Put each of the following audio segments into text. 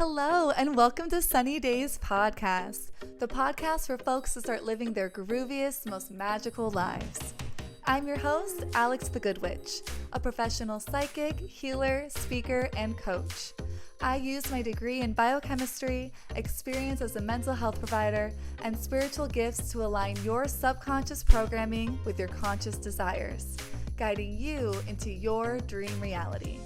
Hello, and welcome to Sunny Days Podcast, the podcast for folks to start living their grooviest, most magical lives. I'm your host, Alex the Good Witch, a professional psychic, healer, speaker, and coach. I use my degree in biochemistry, experience as a mental health provider, and spiritual gifts to align your subconscious programming with your conscious desires, guiding you into your dream reality.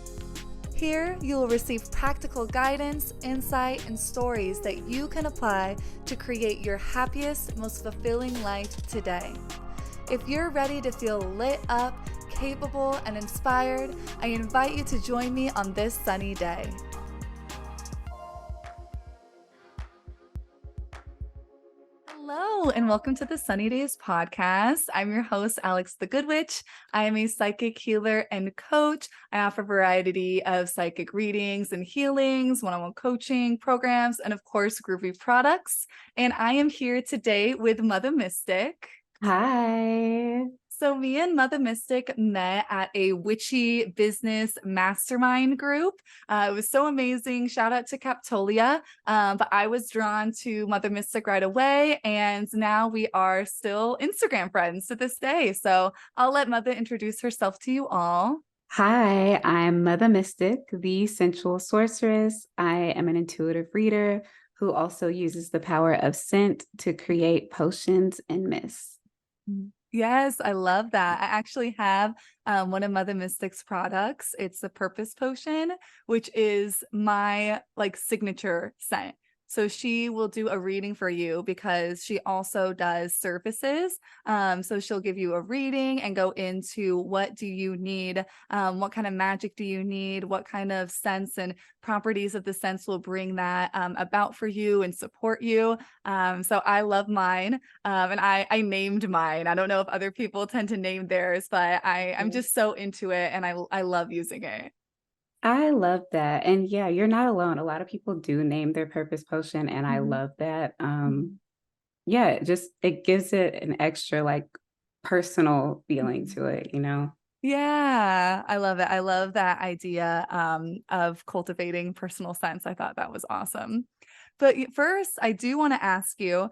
Here, you will receive practical guidance, insight, and stories that you can apply to create your happiest, most fulfilling life today. If you're ready to feel lit up, capable, and inspired, I invite you to join me on this sunny day. Hello, and welcome to the Sunny Days Podcast. I'm your host, Alex the Good Witch. I am a psychic healer and coach. I offer a variety of psychic readings and healings, one-on-one coaching programs, and of course, groovy products. And I am here today with Mutha Mystic. Hi. So me and Mutha Mystic met at a witchy business mastermind group. It was so amazing. Shout out to Captolia. But I was drawn to Mutha Mystic right away. And now we are still Instagram friends to this day. So I'll let Mutha introduce herself to you all. Hi, I'm Mutha Mystic, the sensual sorceress. I am an intuitive reader who also uses the power of scent to create potions and mists. Yes, I love that. I actually have one of Mutha Mystic's products. It's the Purpose Potion, which is my signature scent. So she will do a reading for you because she also does services. So she'll give you a reading and go into what do you need, what kind of magic do you need, what kind of scents and properties of the scents will bring that about for you and support you. So I love mine, and I named mine. I don't know if other people tend to name theirs, but I'm just so into it, and I love using it. I love that. And yeah, you're not alone. A lot of people do name their purpose potion, and I Mhm. love that. Mhm. Yeah, it gives it an extra personal feeling Mhm. to it, you know? Yeah, I love it. I love that idea of cultivating personal sense. I thought that was awesome. But first, I do want to ask you,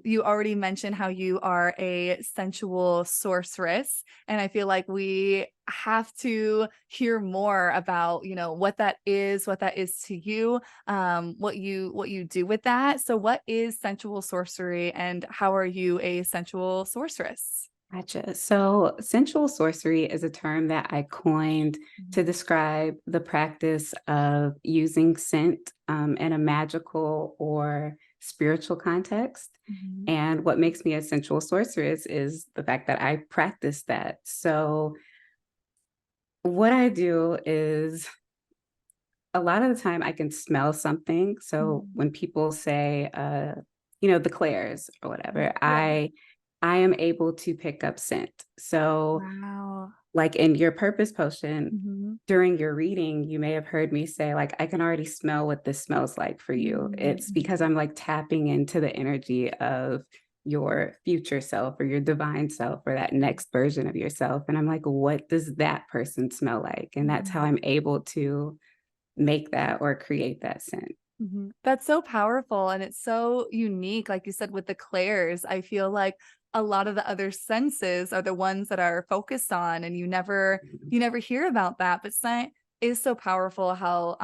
you already mentioned how you are a sensual sorceress, and I feel like we have to hear more about, what that is to you, what you do with that. So what is sensual sorcery and how are you a sensual sorceress? Gotcha. So, sensual sorcery is a term that I coined to describe the practice of using scent in a magical or spiritual context. Mhm. And what makes me a sensual sorceress is the fact that I practice that. So, what I do is a lot of the time I can smell something. So, Mhm. when people say, the clairs or whatever, Yeah. I am able to pick up scent. So, Wow. like in your purpose potion, Mhm. during your reading, you may have heard me say, I can already smell what this smells like for you. It's because Mhm. I'm tapping into the energy of your future self or your divine self or that next version of yourself. And I'm like, what does that person smell like? And that's how Mhm. I'm able to make that or create that scent. Mhm. That's so powerful and it's so unique. Like you said, with the clairs, I feel like a lot of the other senses are the ones that are focused on, and you never hear about that. But scent is so powerful how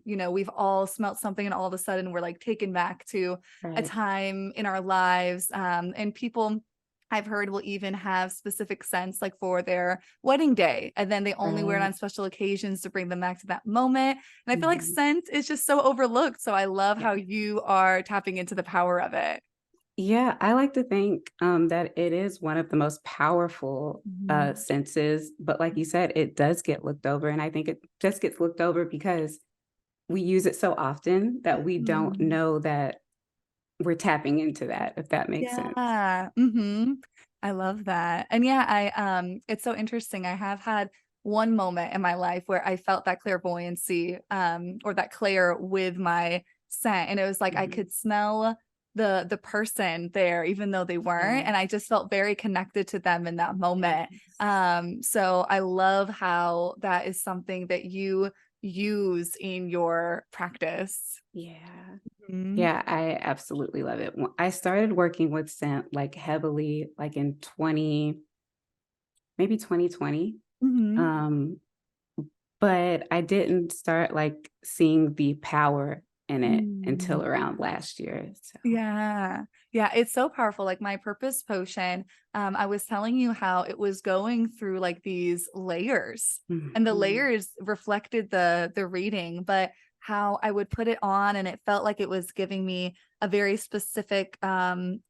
we've all smelt something and all of a sudden we're like taken back to a Right. time in our lives. And people I've heard will even have specific scents like for their wedding day, and then they only wear it Right. on special occasions to bring them back to that moment. And I feel like Mhm. scent is just so overlooked. So I love Yeah. how you are tapping into the power of it. Yeah, I like to think that it is one of the most powerful Mhm. senses, but like you said, it does get looked over. And I think it just gets looked over because we use it so often that we don't Mhm. know that we're tapping into that, if that makes sense. Yeah. I love that. And yeah, I it's so interesting. I have had one moment in my life where I felt that clairvoyancy or that clair with my scent, and it was like I Mhm. could smell the person there even though they weren't, Right. and I just felt very connected to them in that moment. Yes. So I love how that is something that you use in your practice. Yeah. Mhm. Yeah, I absolutely love it. I started working with scent like heavily like in 2020. Mhm. Um, but I didn't start like seeing the power in it until Mm. around last year. So, Yeah. Yeah, it's so powerful. Like my purpose potion, I was telling you how it was going through like these layers, and the mhm. layers reflected the reading, but how I would put it on and it felt like it was giving me a very specific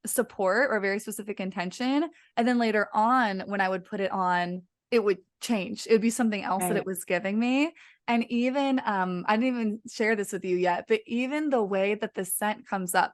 support or very specific intention. And then later on, when I would put it on, it would change. It would be something else that it Right. was giving me. And even I didn't even share this with you yet, but even the way that the scent comes up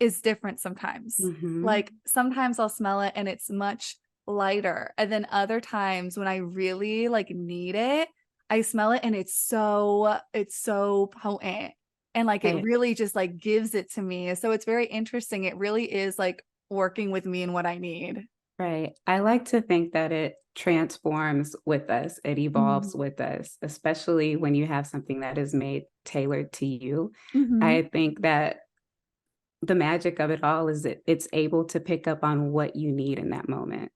is different sometimes. Mhm. Like sometimes I'll smell it and it's much lighter. And then other times when I really like need it, I smell it and it's so potent. And like it Right. really just like gives it to me. So it's very interesting. It really is like working with me and what I need. Right. I like to think that it transforms with us, it evolves Mhm. with us, especially when you have something that is made tailored to you. Mhm. I think that the magic of it all is that it's able to pick up on what you need in that moment,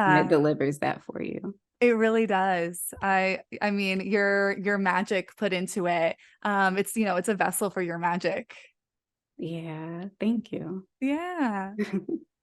and it Yeah. delivers that for you. It really does. I mean, your magic put into it. It's it's a vessel for your magic. Yeah, thank you. Yeah.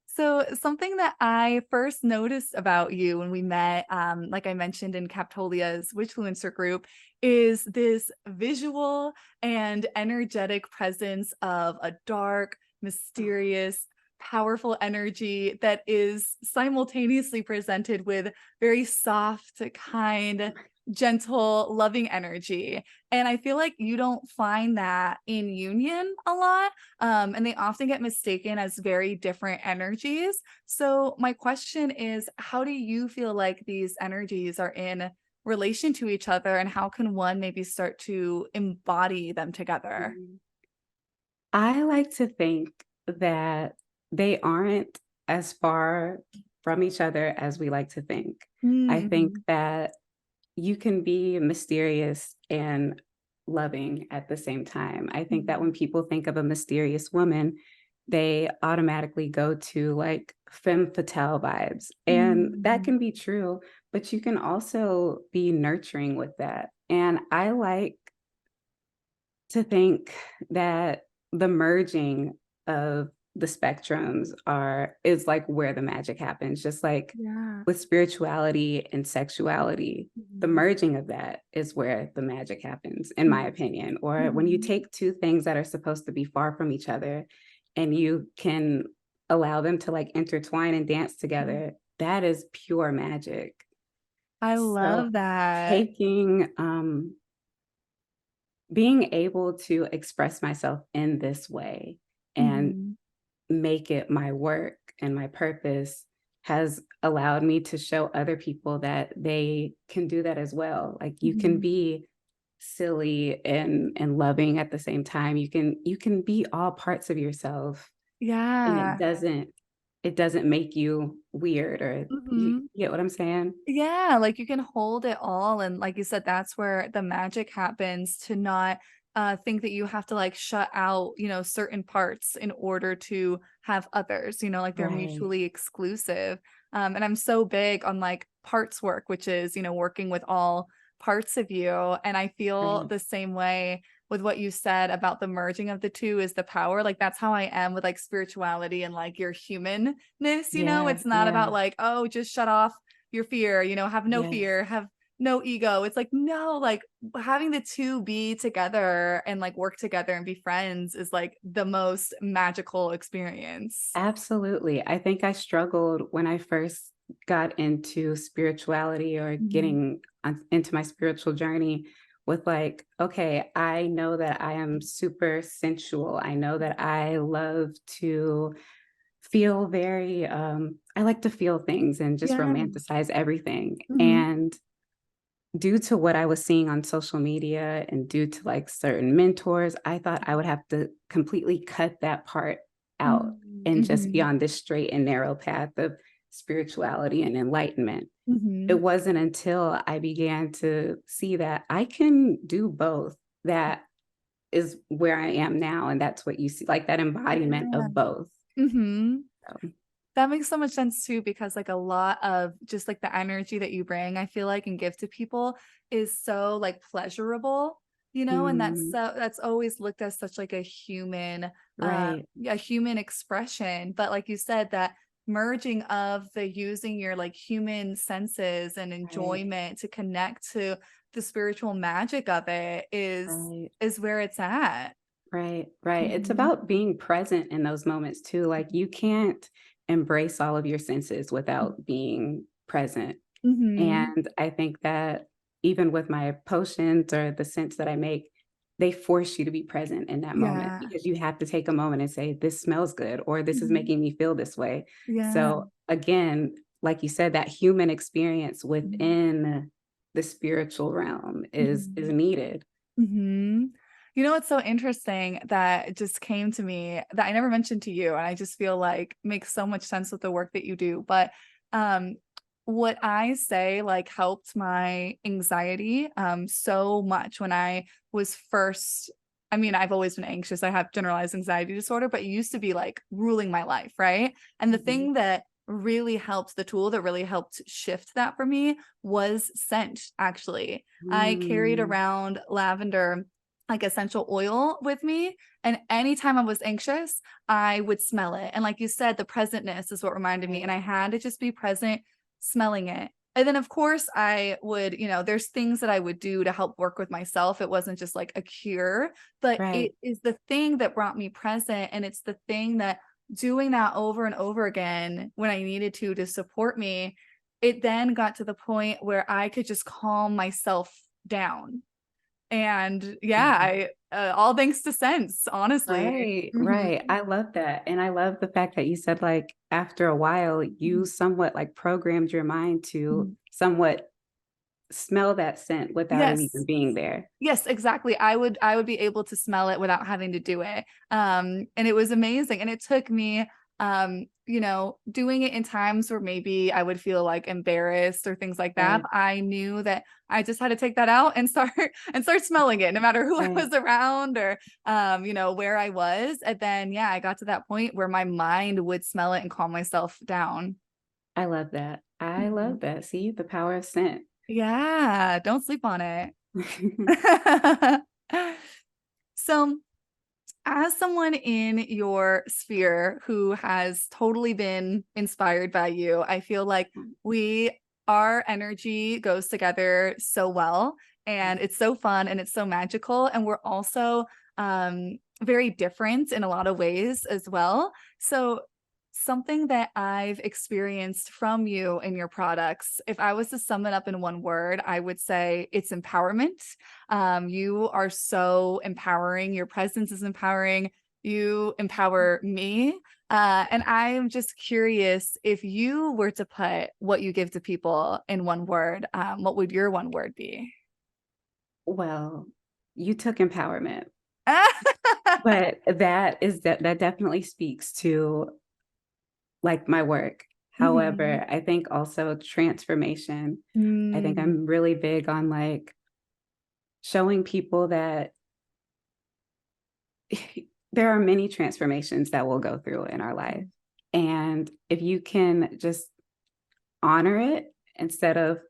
So something that I first noticed about you when we met, like I mentioned in Captolia's Witchfluencer group, is this visual and energetic presence of a dark, mysterious, powerful energy that is simultaneously presented with very soft, kind, gentle, loving energy. And I feel like you don't find that in union a lot. And they often get mistaken as very different energies. So, my question is, how do you feel like these energies are in relation to each other, and how can one maybe start to embody them together? Mhm. I like to think that they aren't as far from each other as we like to think. I think Mhm. that you can be mysterious and loving at the same time. I think that when Mhm. people think of a mysterious woman, they automatically go to like femme fatale vibes. And that Mhm. can be true, but you can also be nurturing with that. And I like to think that the merging of the spectrums are is like where the magic happens, just like Yeah. with spirituality and sexuality. The Mhm. merging of that is where the magic happens, in my Mhm. opinion. Or when you Mhm. take two things that are supposed to be far from each other and you can allow them to like intertwine and dance Mhm. together, that is pure magic. I So love that. taking being able to express myself in this way and Mhm. make it my work and my purpose has allowed me to show other people that they can do that as well. Like you can Mhm. be silly and loving at the same time. You can be all parts of yourself, and it Yeah. doesn't make you weird, or Mhm. you get what I'm saying? Yeah, like you can hold it all. And like you said, that's where the magic happens, to not think that you have to like shut out, certain parts in order to have others, like they're Right. mutually exclusive. And I'm so big on like parts work, which is, working with all parts of you. And I feel Right. the same way with what you said about the merging of the two is the power. Like that's how I am with like spirituality and like your humanness, Yeah. it's not Yeah. about like, oh, just shut off your fear, have no Yes. fear, have no ego. It's like, no, like having the two be together and like work together and be friends is like the most magical experience. Absolutely. I think I struggled when I first got into spirituality or Mhm. getting into my spiritual journey with like, okay, I know that I am super sensual. I know that I love to feel very, I like to feel things and just Yeah. romanticize everything. Mhm. And due to what I was seeing on social media and due to like certain mentors, I thought I would have to completely cut that part out Mhm. and just be Mhm. on this straight and narrow path of spirituality and enlightenment. Mm-hmm. It wasn't until I began to see that I can do both that is where I am now. And that's what you see, like that embodiment Yeah. of both. Mm-hmm. So, That makes so much sense too, because like a lot of just like the energy that you bring, I feel like, and give to people is so like pleasurable, and mm, that's always looked as such like right, a human expression. But like you said, that merging of the using your like human senses and right, enjoyment to connect to the spiritual magic of it right. is where it's at. Right, right. It's Mm-hmm. about being present in those moments too. Like you can't embrace all of your senses without being present. Mm-hmm. And I think that even with my potions or the scents that I make, they force you to be present in that moment Yeah. because you have to take a moment and say, this smells good, or this is Mhm. making me feel this way. Yeah. So again, like you said, that human experience Mhm. within the spiritual realm is Mhm. needed. Mhm. What's so interesting that just came to me that I never mentioned to you, and I just feel like makes so much sense with the work that you do. But um, what I say like helped my anxiety so much when I was first. I mean, I've always been anxious. I have generalized anxiety disorder, but it used to be like ruling my life, right? And the Mhm. thing that really helped, the tool that really helped shift that for me was scent, actually. I carried Mm, around lavender, like essential oil with me. And anytime I was anxious, I would smell it. And like you said, the presentness is what reminded me. And right, I had to just be present smelling it. And then, of course, I would, there's things that I would do to help work with myself. It wasn't just like a cure, but right. it is the thing that brought me present. And it's the thing that doing that over and over again when I needed to support me, it then got to the point where I could just calm myself down. And yeah, Mhm. I all thanks to sense, honestly. Right, Mhm. right. I love that. And I love the fact that you said, like, after a while, you Mhm. somewhat like programmed your mind to Mhm. somewhat smell that scent without it even Yes. being there. Yes, exactly. I would be able to smell it without having to do it. And it was amazing. And it took me doing it in times where maybe I would feel like embarrassed or things like that. Right, But I knew that I just had to take that out and start and start smelling it, no matter who I right. was around or where I was. And then yeah, I got to that point where my mind would smell it and calm myself down. I love that. I Mhm. love that. See, the power of scent. Yeah, don't sleep on it. So, as someone in your sphere who has totally been inspired by you, I feel like our energy goes together so well, and it's so fun and it's so magical. And we're also very different in a lot of ways as well. So, something that I've experienced from you and your products, if I was to sum it up in one word, I would say it's empowerment. You are so empowering. Your presence is empowering. You empower me. And I'm just curious, if you were to put what you give to people in one word, what would your one word be? Well, you took empowerment, but that definitely speaks to like my work. Mhm. However, I think also transformation. I think Mm, I'm really big on like showing people that there are many transformations that we'll go through in our life. And if you can just honor it instead of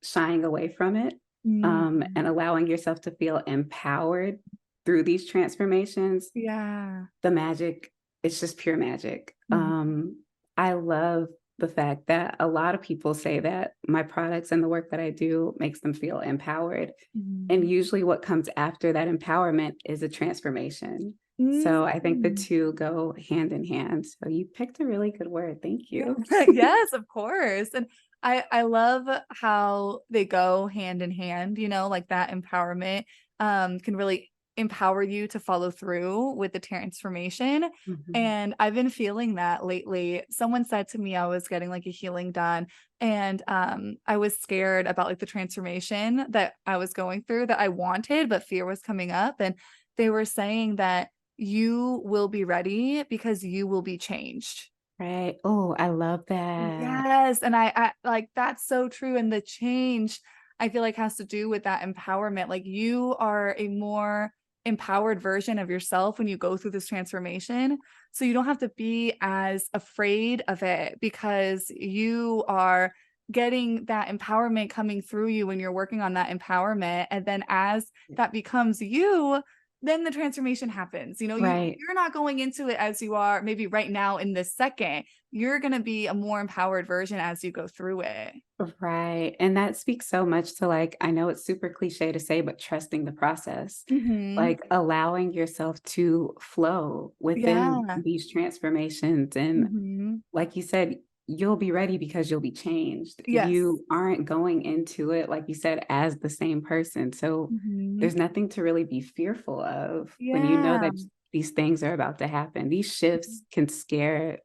shying away from it, mm. and allowing yourself to feel empowered through these transformations, Yeah. the magic, it's just pure magic. Mhm. I love the fact that a lot of people say that my products and the work that I do makes them feel empowered. And Mhm. usually what comes after that empowerment is a transformation. So I think the Mm. two go hand in hand. So you picked a really good word. Thank Yeah. you. Yes, of course. And I love how they go hand in hand, like that empowerment can really empower you to follow through with the transformation. Mhm. And I've been feeling that lately. Someone said to me I was getting like a healing done, and I was scared about like the transformation that I was going through that I wanted, but fear was coming up. And they were saying that you will be ready because you will be changed. Right. Oh, I love that. Yes, and I like, that's so true, and the change, I feel like, has to do with that empowerment, like, you are a more empowered version of yourself when you go through this transformation, so you don't have to be as afraid of it because you are getting that empowerment coming through you when you're working on that empowerment, and then as that becomes you, then the transformation happens, Right. you're not going into it as you are maybe right now in this second, you're going to be a more empowered version as you go through it. Right. And that speaks so much to like, I know it's super cliche to say, but trusting the process, Mhm. like allowing yourself to flow within Yeah. these transformations. And Mhm. like you said, you'll be ready because you'll be changed. Yes. You aren't going into it, like you said, as the same person. So Mhm. there's nothing to really be fearful of when you know Yeah. that these things are about to happen. These shifts can scare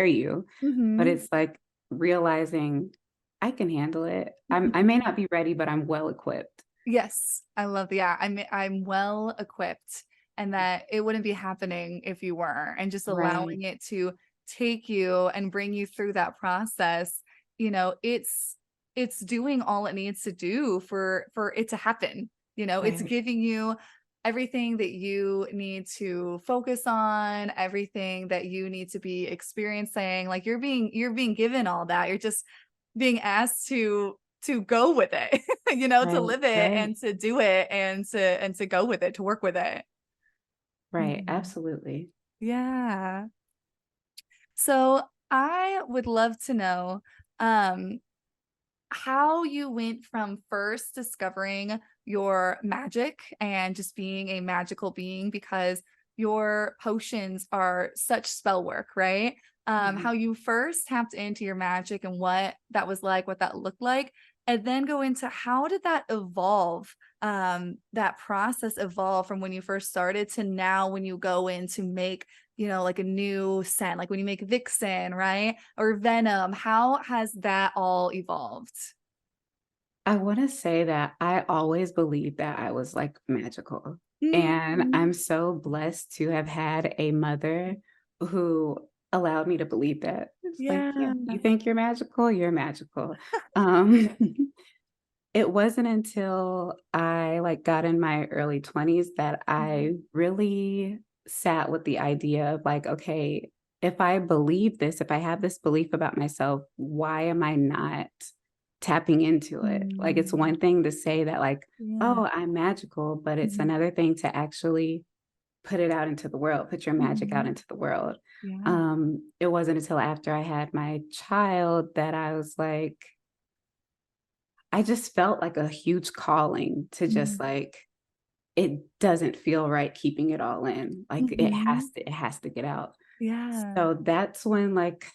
you, but Mhm. it's like realizing I can handle it. I may Mhm. not be ready, but I'm well equipped. Yes, I love yeah, I'm well equipped and that it wouldn't be happening if you were, and just Right. allowing it to take you and bring you through that process, it's doing all it needs to do for it to happen, it's Right. giving you everything that you need to focus on, everything that you need to be experiencing, like you're being given all that, you're just being asked to go with it, to Right. live it Right. and to do it and to go with it, to work with it. Right. Mhm. Absolutely. Yeah. So I would love to know, um, how you went from first discovering your magic and just being a magical being because your potions are such spell work, right? How Mhm. you first tapped into your magic and what that was like, what that looked like, and then go into how did that evolve, that process evolve from when you first started to now when you go in to make, like a new scent, like when you make Vixen, right? Or Venom, how has that all evolved? I wanna say that I always believed that I was, like, magical, and Mhm. I'm so blessed to have had a mother who allowed me to believe that. It's like, "Yeah, Yeah. you think you're magical? You're magical." Um, it wasn't until I, like, got in my early 20s that Mhm. I really sat with the idea of, like, "Okay, if I believe this, if I have this belief about myself, why am I not tapping into it?" Like, it's Mm. one thing to say that, like, Yeah. "Oh, I'm magical," but it's Mhm. another thing to actually put it out into the world, put your magic out Mhm. into the world. Yeah. It wasn't until after I had my child that I was like I just felt like a huge calling to just, Mhm. like it doesn't feel right keeping it all in, like, Mhm. it has to get out. Yeah. So that's when, like,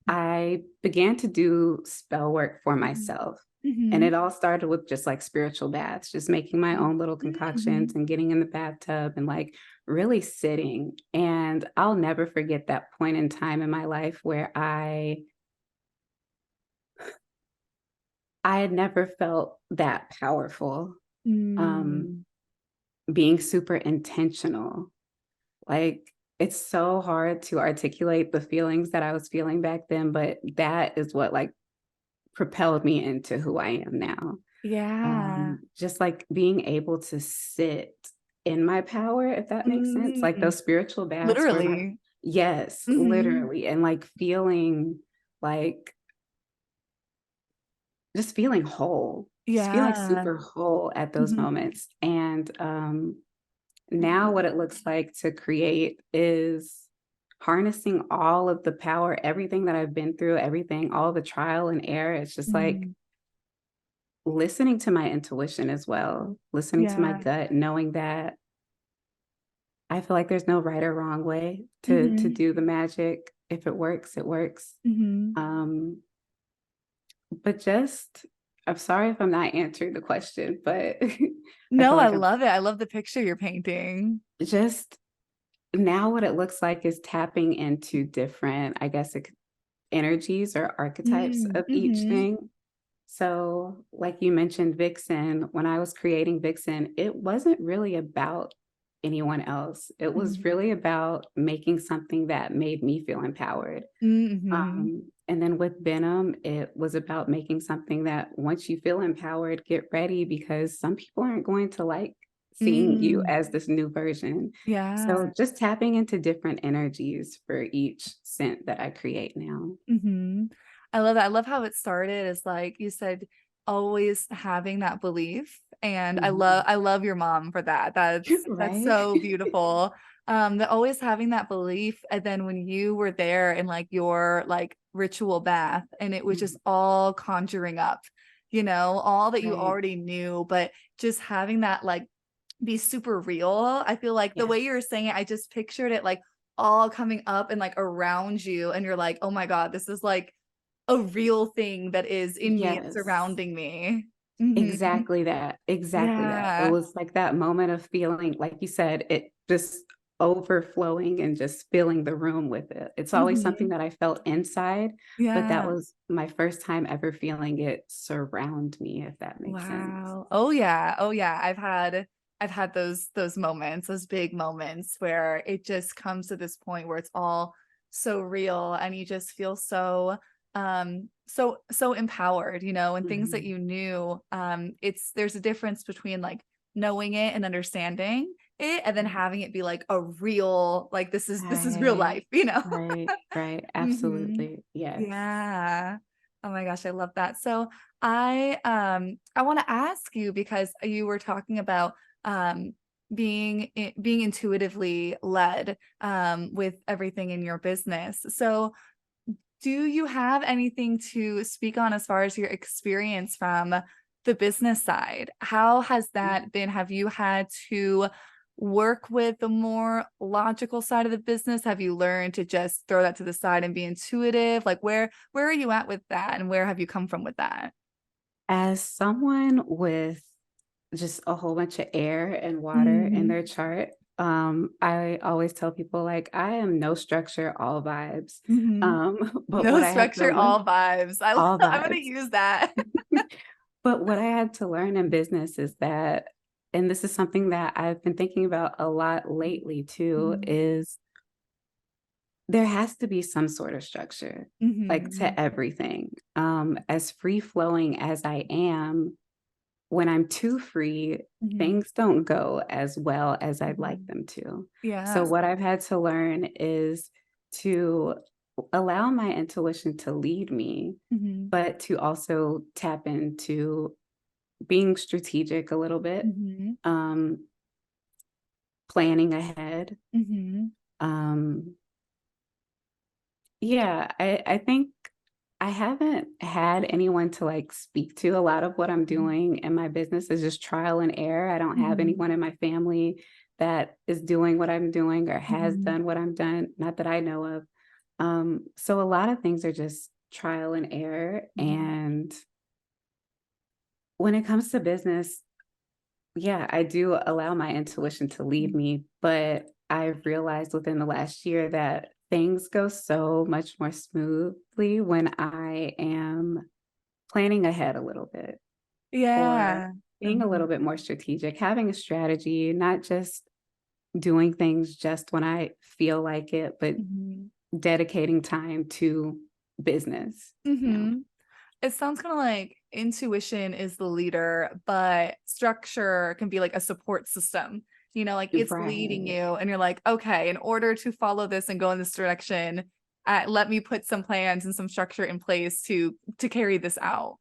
I began to do spell work for Mhm. myself, and Mhm. it all started with just, like, spiritual baths, just making my own little concoctions Mhm. and getting in the bathtub and, like, really sitting, and I'll never forget that point in time in my life where I had never felt that powerful, um, Mm. being super intentional. Like, it's so hard to articulate the feelings that I was feeling back then, but that is what, like, propelled me into who I am now. Yeah. Just, like, being able to sit in my power, if that makes sense, like, Mm. those spiritual baths where my Literally. Yes, Mhm. literally, and, like, feeling, like just feeling whole, just feeling Yeah. super whole at those Mhm. moments, and, now what it looks like to create is harnessing all of the power, everything that I've been through, everything, all the trial and error. It's just like Mm. listening to my intuition as well, listening to my Yeah. gut, knowing that I feel like there's no right or wrong way to Mhm. do the magic. If it works, it works. Mhm. Um, but just I'm sorry if I'm not answering the question, but I No, feel I like I'm love it. I love the picture you're painting. just now what it looks like is tapping into different, I guess, energies or archetypes Mm. of each Mhm. thing. So, like you mentioned, Vixen, when I was creating Vixen, it wasn't really about anyone else. It was Mhm. really about making something that made me feel empowered. Mhm. And then with Benham, it was about making something that once you feel empowered, get ready because some people aren't going to like seeing you Mm. as this new version. Yeah. So just tapping into different energies for each scent that I create now. Mhm. I love that. I love how it started as like you said, always having that belief. And Mhm. I love your mom for that. That's Right? so beautiful. That always having that belief. And then when you were there in like your like ritual bath and it was just Mhm. all conjuring up, all that you Right. already knew, but just having that like be super real. I feel like the way Yes. you were saying it, I just pictured it like all coming up and like around you, and you're like, oh my God, this is like a real thing that is in me and Yes. surrounding me. Hmm. Exactly that, exactly that. It Yeah. was like that moment of feeling, like you said, it just overflowing and just filling the room with it. It's always something Hmm. that I felt inside, but that Yeah. was my first time ever feeling it surround me, if that makes sense. Wow. Oh yeah. Oh yeah. I've had those moments, those big moments where it just comes to this point where it's all so real and you just feel so empowered, and things that Mhm. you knew. There's a difference between like knowing it and understanding it and then Right. having it be like a real like this is real Right. life. Right. Hmm. Absolutely. Yes. Yeah. Oh my gosh, I love that. So I want to ask you because you were talking about um being intuitively led with everything in your business. So do you have anything to speak on as far as your experience from the business side? How has that been? Have you had to work with the more logical side of the business? Have you learned to just throw that to the side and be intuitive? Like where are you at with that and where have you come from with that? As someone with just a whole bunch of air and water in Hmm. their chart, I always tell people, like, I am no structure, all vibes. Hmm. But No what I had to structure, learn all vibes. all I'm gonna vibes. use that. But what I had to learn in business is that, and this is something that I've been thinking about a lot lately too, Hmm. is there has to be some sort of structure, like, Hmm. to everything. As free flowing as I am, when I'm too free, Hmm. things don't go as well as I'd like Hmm. them to. So Yeah. what I've had to learn is to allow my intuition to lead me, Hmm. but to also tap into being strategic a little bit, Hmm. um, planning ahead. Hmm. Um, yeah, I think I haven't had anyone to, like, speak to. A lot of what I'm doing in my business is just trial and error. I don't have Hmm. anyone in my family that is doing what I'm doing or has Hmm. done what I'm done, not that I know of. So a lot of things are just trial and error, Hmm. and when it comes to business, yeah, I do allow my intuition to lead me, but I've realized within the last year that things go so much more smoothly when I am planning ahead a little bit or Yeah. being a Mhm. little bit more strategic, having a strategy, not just doing things just when I feel like it, but Mhm. dedicating time to business, you know? Mhm. It sounds kind of like intuition is the leader, but structure can be like a support system. Like it's leading Right. you, and you're like, okay, in order to follow this and go in this direction, let me put some plans and some structure in place to carry this out.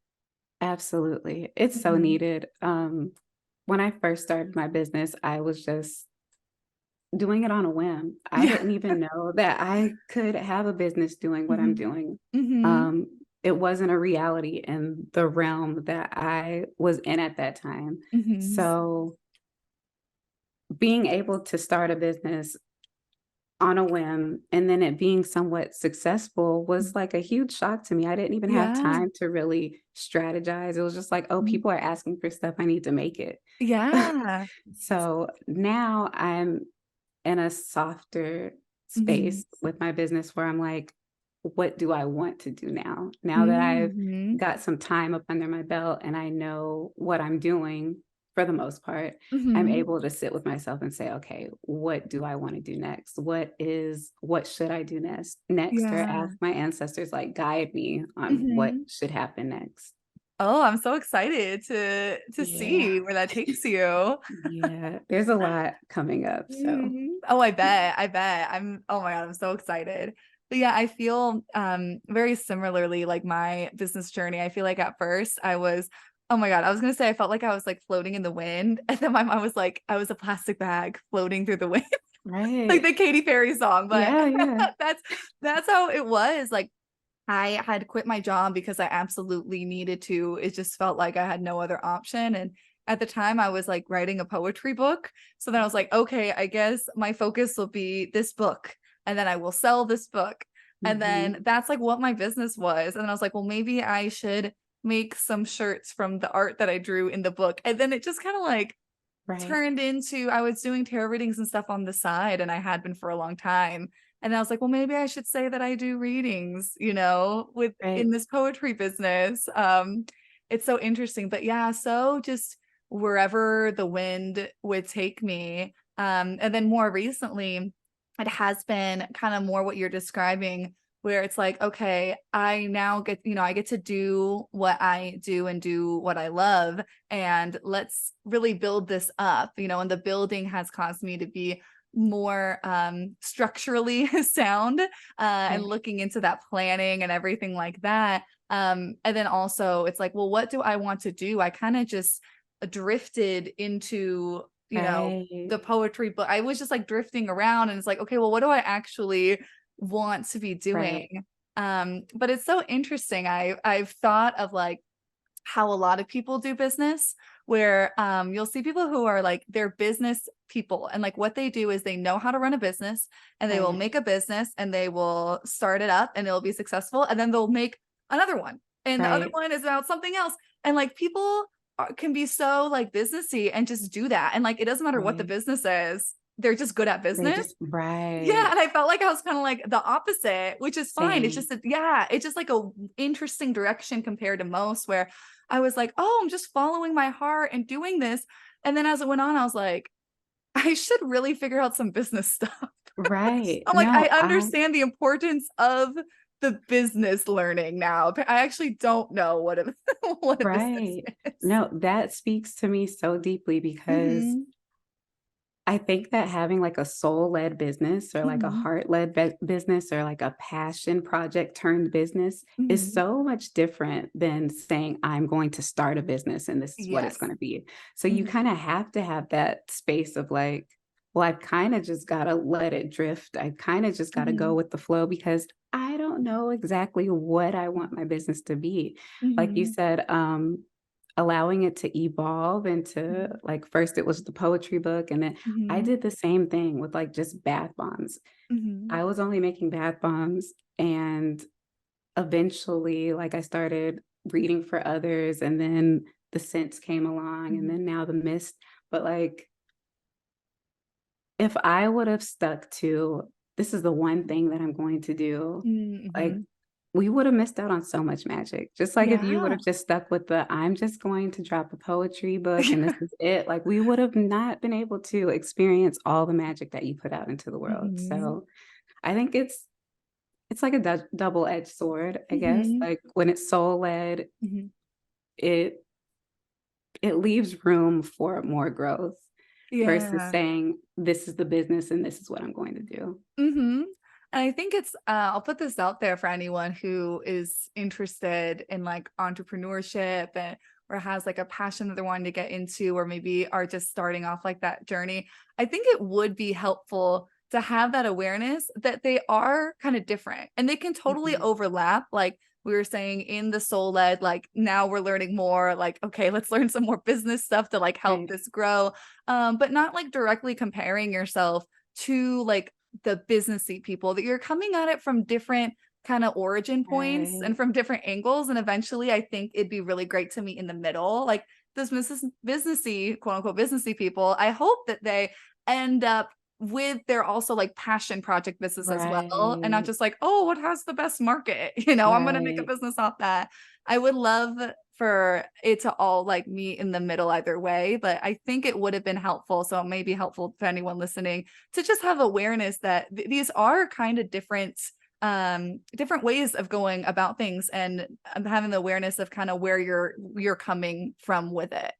Absolutely. It's so Mhm. needed. When I first started my business, I was just doing it on a whim. I Yeah. didn't even know that I could have a business doing what I'm Mhm. doing. Mhm. Um, it wasn't a reality in the realm that I was in at that time. Mhm. So being able to start a business on a whim and then it being somewhat successful was like a huge shock to me. I didn't even have Yeah. time to really strategize. It was just like, oh, Mhm. people are asking for stuff. I need to make it. Yeah. So now I'm in a softer Mhm. space with my business where I'm like, what do I want to do now? Now that I've Mhm. got some time up under my belt and I know what I'm doing, for the most part, I'm Mm-hmm. able to sit with myself and say, okay, what do I want to do next? What should I do next? Or Yeah. ask my ancestors, like, guide me on what Mm-hmm. should happen next. Oh, I'm so excited to Yeah. see where that takes you. Yeah. There's a lot coming up. So Mhm. Oh, I bet. I bet. Oh my God, I'm so excited. But yeah, I feel very similarly like my business journey. I feel like at first I was, oh my God, I was gonna say I felt like I was like floating in the wind. And then my mom was like, I was a plastic bag floating through the wind, like right. the Katy Perry song. But Yeah, yeah. that's that's how it was. Like I had quit my job because I absolutely needed to. It just felt like I had no other option. And at the time, I was like writing a poetry book. So then I was like, okay, I guess my focus will be this book. And then I will sell this book. And Mhm. then that's like what my business was. And then I was like, well, maybe I should make some shirts from the art that I drew in the book. And then it just kind of like Right. turned into I was doing tarot readings and stuff on the side, and I had been for a long time. And I was like, well, maybe I should say that I do readings, with in Right. this poetry business. It's so interesting. But yeah, so just wherever the wind would take me. And then more recently, it has been kind of more what you're describing, where it's like, okay, I now get, I get to do what I do and do what I love, and let's really build this up, and the building has caused me to be more structurally sound, and Right. looking into that planning and everything like that. And then also it's like, well, what do I want to do? I kind of just drifted into, Right. the poetry, but I was just like drifting around, and it's like, okay, well, what do I actually want to be Right. doing? But it's so interesting. I've thought of like how a lot of people do business, where you'll see people who are like they're business people, and like what they do is they know how to run a business, and they will Right. make a business, and they will start it up, and it'll be successful, and then they'll make another one, and the other Right. one is about something else. And like people can be so like businessy and just do that, and like it doesn't matter what the Right. business is, they're just good at They business. just Yeah, right. and I felt like I was kind of like the opposite, which is fine. It's Same. just yeah, it's just like a interesting direction compared to most, where I was like, "Oh, I'm just following my heart and doing this." And then as it went on, I was like, "I should really figure out some business stuff." Right. I'm like, I No, understand the importance of the business learning now. I actually don't know what a what a business right. is. No, that speaks to me so deeply because Mhm. I think that having like a soul-led business or like a Mhm. heart-led business or like a passion project turned business is Mhm. so much different than saying, I'm going to start a business and this is what it's Yes. going to be. So you Mhm. kind of have to have that space of like, well, I've kind of just got to let it drift. I kind of just got to go Mhm. with the flow because I don't know exactly what I want my business to be. Like you Mhm. said, allowing it to evolve into Mhm. like first it was the poetry book and then I Mhm. did the same thing with like just bath bombs. Mhm. I was only making bath bombs and eventually like I started reading for others and then the scents came along and Mhm. then now the mist. But like if I would have stuck to, "This is the one thing that I'm going to do," like, Mhm. we would have missed out on so much magic. Just like if you would Yeah. have just stuck with the, "I'm just going to drop a poetry book and this is it," like, we would have not been able to experience all the magic that you put out into the world. Mhm. So, I think it's like a double-edged sword, I guess. Mhm. Like, when it's soul-led, Mhm. it it leaves room for more growth versus Yeah. saying, "This is the business and this is what I'm going to do." Mhm. And I think it's I'll put this out there for anyone who is interested in like entrepreneurship, and or has like a passion that they're wanting to get into, or maybe are just starting off like that journey. I think it would be helpful to have that awareness that they are kind of different and they can totally Mhm. overlap. Like we were saying in the soul led, like now we're learning more, like, okay, let's learn some more business stuff to like help Right, this grow. But not like directly comparing yourself to like the businessy people, that you're coming at it from different kind of origin points right, and from different angles. And eventually I think it'd be really great to meet in the middle. Like this businessy, quote unquote businessy people, I hope that they end up with their also like passion project business as well. And not Right. just like, oh, what has the best market? I'm going to make a Right. business off that. I would love for it to all like meet in the middle either way, but I think it would have been helpful. So it may be helpful for anyone listening to just have awareness that these are kind of different ways of going about things, and having the awareness of kind of where you're coming from with it.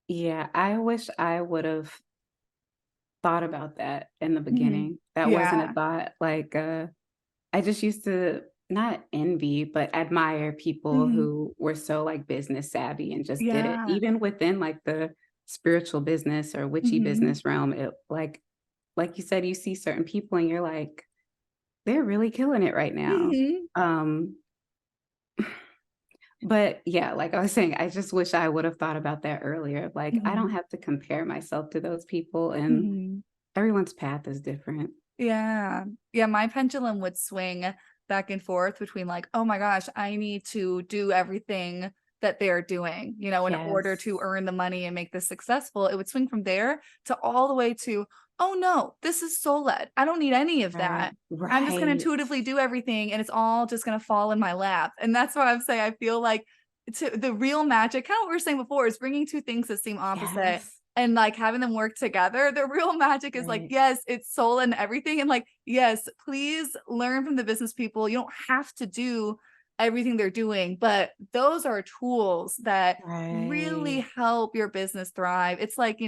Yeah, I wish I would have thought about that in the Mhm. beginning. That wasn't a Yeah. thought. Like, I just used to not envy, but admire people Mhm. who were so like business savvy and just did it. Yeah. Even within like the spiritual business or witchy Mhm. business realm, it like you said, you see certain people and you're like, they're really killing it right now. Mhm. Um, but yeah, like I was saying, I just wish I would have thought about that earlier. Like, I don't Mhm. have to compare myself to those people, and Mhm. everyone's path is different. Yeah. Yeah, my pendulum would swing back and forth between like, oh my gosh, I need to do everything that they're doing, in order to Yes. earn the money and make this successful. It would swing from there to all the way to, oh no, this is soul led. I don't need any of Right. that. I'm just going to Right. intuitively do everything and it's all just going to fall in my lap. And that's what I'm saying. I feel like the real magic, kind of what we were saying before, is bringing two things that seem opposite Yes. and like having them work together. The real magic is like, Right. yes, it's soul and everything. And like, yes, please learn from the business people. You don't have to do everything they're doing, but those are tools that really Right. help your business thrive. It's like,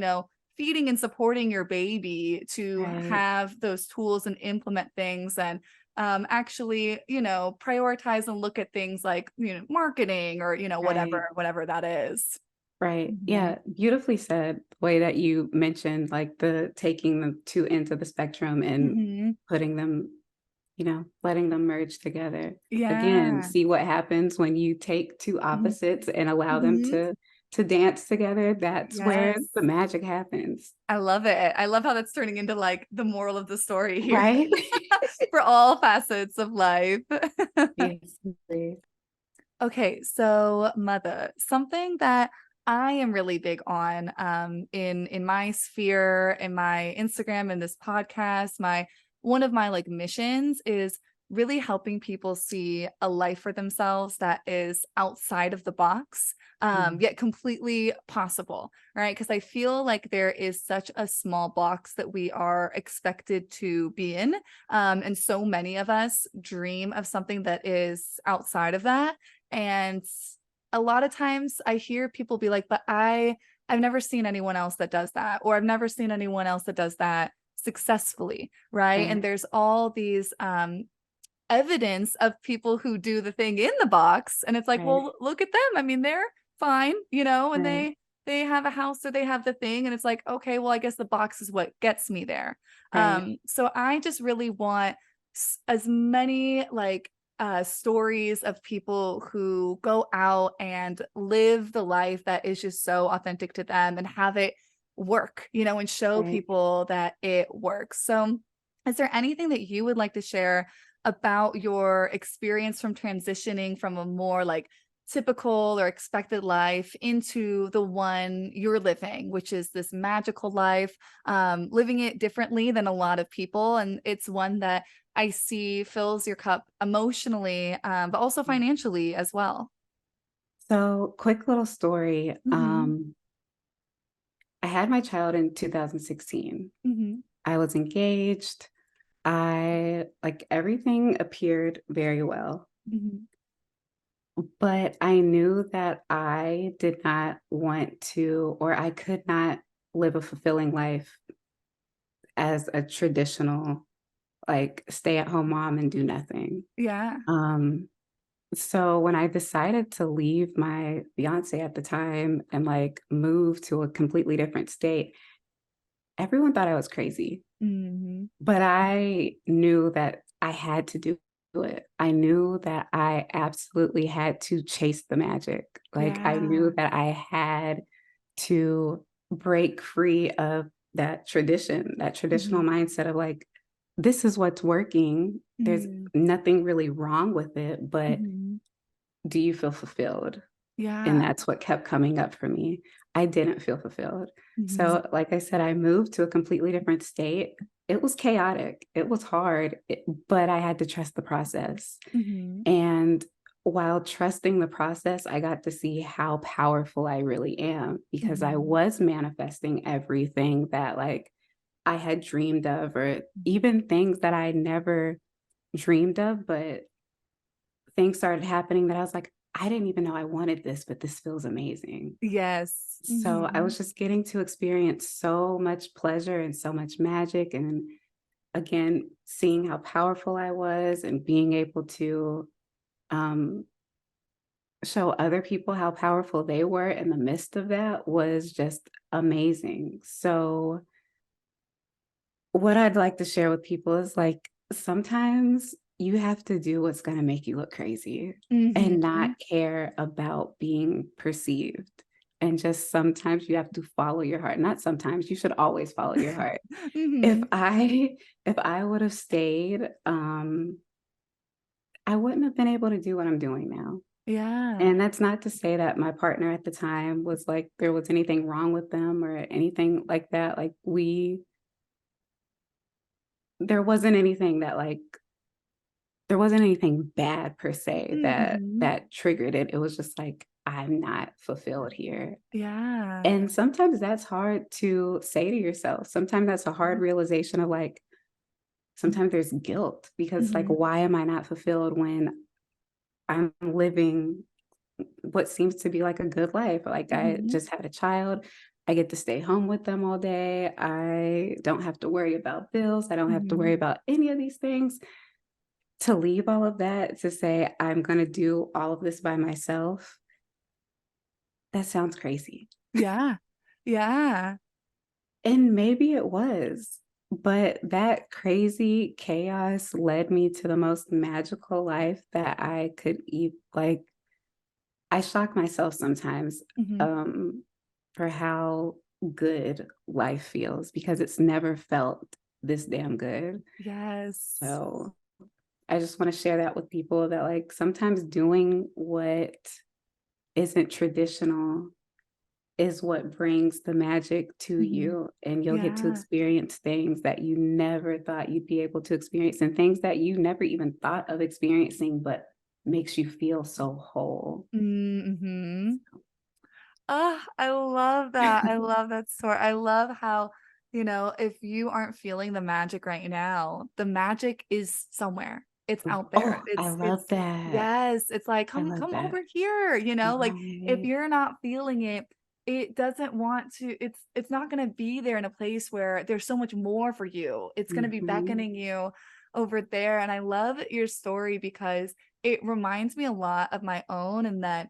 feeding and supporting your baby to Right. have those tools and implement things, and actually, prioritize and look at things like, marketing or, Right. whatever that is. Right. Mhm. Yeah. Beautifully said. The way that you mentioned, like the taking the two ends of the spectrum and Mhm. putting them, letting them merge together. Again, Yeah. see what happens when you take two Mhm. opposites and allow them Mhm. to dance together. That's where Yes. the magic happens. I love it. I love how that's turning into like the moral of the story here Right? for all facets of life. Yes. Agree. Okay, so mother, something that I am really big on in my sphere, in my Instagram, and this podcast, my one of my like missions is really helping people see a life for themselves that is outside of the box, Mm. yet completely possible, right? Because I feel like there is such a small box that we are expected to be in. And so many of us dream of something that is outside of that, and a lot of times I hear people be like, but I've never seen anyone else that does that, or I've never seen anyone else that does that successfully, right? And Right. there's all these evidence of people who do the thing in the box, and it's like, Right. well, look at them. I mean, they're fine, and Right. they have a house or they have the thing, and it's like, okay, well, I guess the box is what gets me there. Right. So I just really want as many like stories of people who go out and live the life that is just so authentic to them and have it work, and show Right. people that it works. So is there anything that you would like to share about your experience from transitioning from a more like typical or expected life into the one you're living, which is this magical life, living it differently than a lot of people? And it's one that I see fills your cup emotionally, but also Mm. financially as well. So, quick little story. Hmm. I had my child in 2016. Hmm. I was engaged. I like everything appeared very well, Hmm. but I knew that I did not want to, or I could not live a fulfilling life as a traditional, like, stay at home mom and do nothing. Yeah. Um, so when I decided to leave my fiance at the time and like move to a completely different state, everyone thought I was crazy. Hmm. But I knew that I had to do it. I knew that I absolutely had to chase the magic. Like, I Yeah. knew that I had to break free of that tradition, that traditional Hmm. mindset of like, this is what's working. There's Hmm. nothing really wrong with it, but Hmm. do you feel fulfilled? And Yeah. that's what kept coming up for me. I didn't feel fulfilled. Hmm. So, like I said, I moved to a completely different state it was chaotic. It was hard, but I had to trust the process. Mm-hmm. And while trusting the process, I got to see how powerful I really am because I Mm-hmm. was manifesting everything that like I had dreamed of, or even things that I never dreamed of, but things started happening that I was like, I didn't even know I wanted this, but this feels amazing. Yes. So I Mm-hmm. was just getting to experience so much pleasure and so much magic. And again, seeing how powerful I was and being able to um, show other people how powerful they were in the midst of that was just amazing. So, what I'd like to share with people is like sometimes you have to do what's going to make you look crazy and not Mm-hmm. care about being perceived. And just sometimes you have to follow your heart. Not sometimes, you should always follow your heart. If Mm-hmm. I if I would have stayed, I wouldn't have been able to do what I'm doing now. Yeah. And that's not to say that my partner at the time was like there was anything wrong with them or anything like that. Like there wasn't anything that like there wasn't anything bad per se that Mm-hmm. that triggered it. It was just like I'm not fulfilled here. Yeah. And sometimes that's hard to say to yourself. Sometimes that's a hard realization of like sometimes there's guilt because like Mm-hmm. why am I not fulfilled when I'm living what seems to be like a good life. Like I Mm-hmm. just had a child. I get to stay home with them all day. I don't have to worry about bills. I don't have to Mm-hmm. worry about any of these things. To leave all of that to say, I'm going to do all of this by myself, that sounds crazy. Yeah. Yeah. And maybe it was, but that crazy chaos led me to the most magical life that I could like I shock myself sometimes Mm-hmm. um, for how good life feels because it's never felt this damn good. Yes. So I just want to share that with people that like sometimes doing what isn't traditional is what brings the magic to Mm-hmm. you, and you'll get to Yeah. experience things that you never thought you'd be able to experience and things that you never even thought of experiencing but makes you feel so whole. Mm-hmm. Oh, I love that. I love that story. I love how, if you aren't feeling the magic right now, the magic is somewhere. It's out there. Oh, I It's love that. yes, it's like I come love come that. over here, like if Right. you're not feeling it, it doesn't want to it's not going to be there in a place where there's so much more for you. It's going to be Mhm. beckoning you over there. And I love your story because it reminds me a lot of my own, and that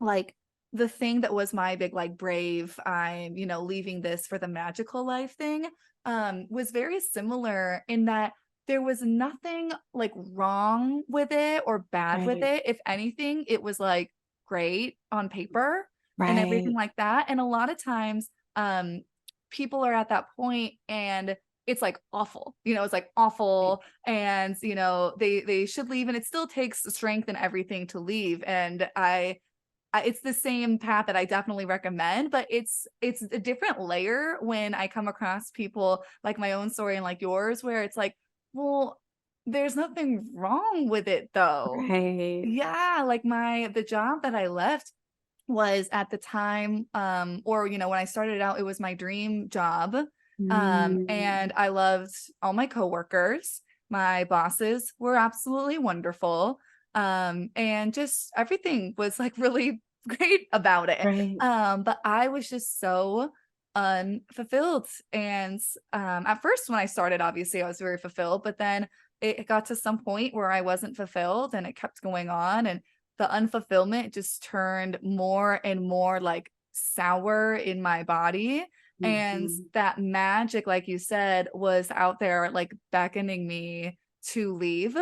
like the thing that was my big like brave I'm leaving this for the magical life thing was very similar in that there was nothing like wrong with it or bad with Right. it. If anything, it was like great on paper and everything Right. like that. And a lot of times people are at that point and it's like awful, it's like awful, and they should leave, and it still takes strength and everything to leave. And it's the same path that I definitely recommend, but it's a different layer when I come across people like my own story and like yours, where it's like, well, there's nothing wrong with it though. Right. Yeah, like the job that I left was at the time, or when I started out, it was my dream job. And Mm. I loved all my coworkers. My bosses were absolutely wonderful. And just everything was like really great about it. Right. But I was just so unfulfilled. And at first, when I started, obviously I was very fulfilled, but then it got to some point where I wasn't fulfilled and it kept going on. And the unfulfillment just turned more and more like sour in my body. And Mhm. that magic, like you said, was out there like beckoning me to leave.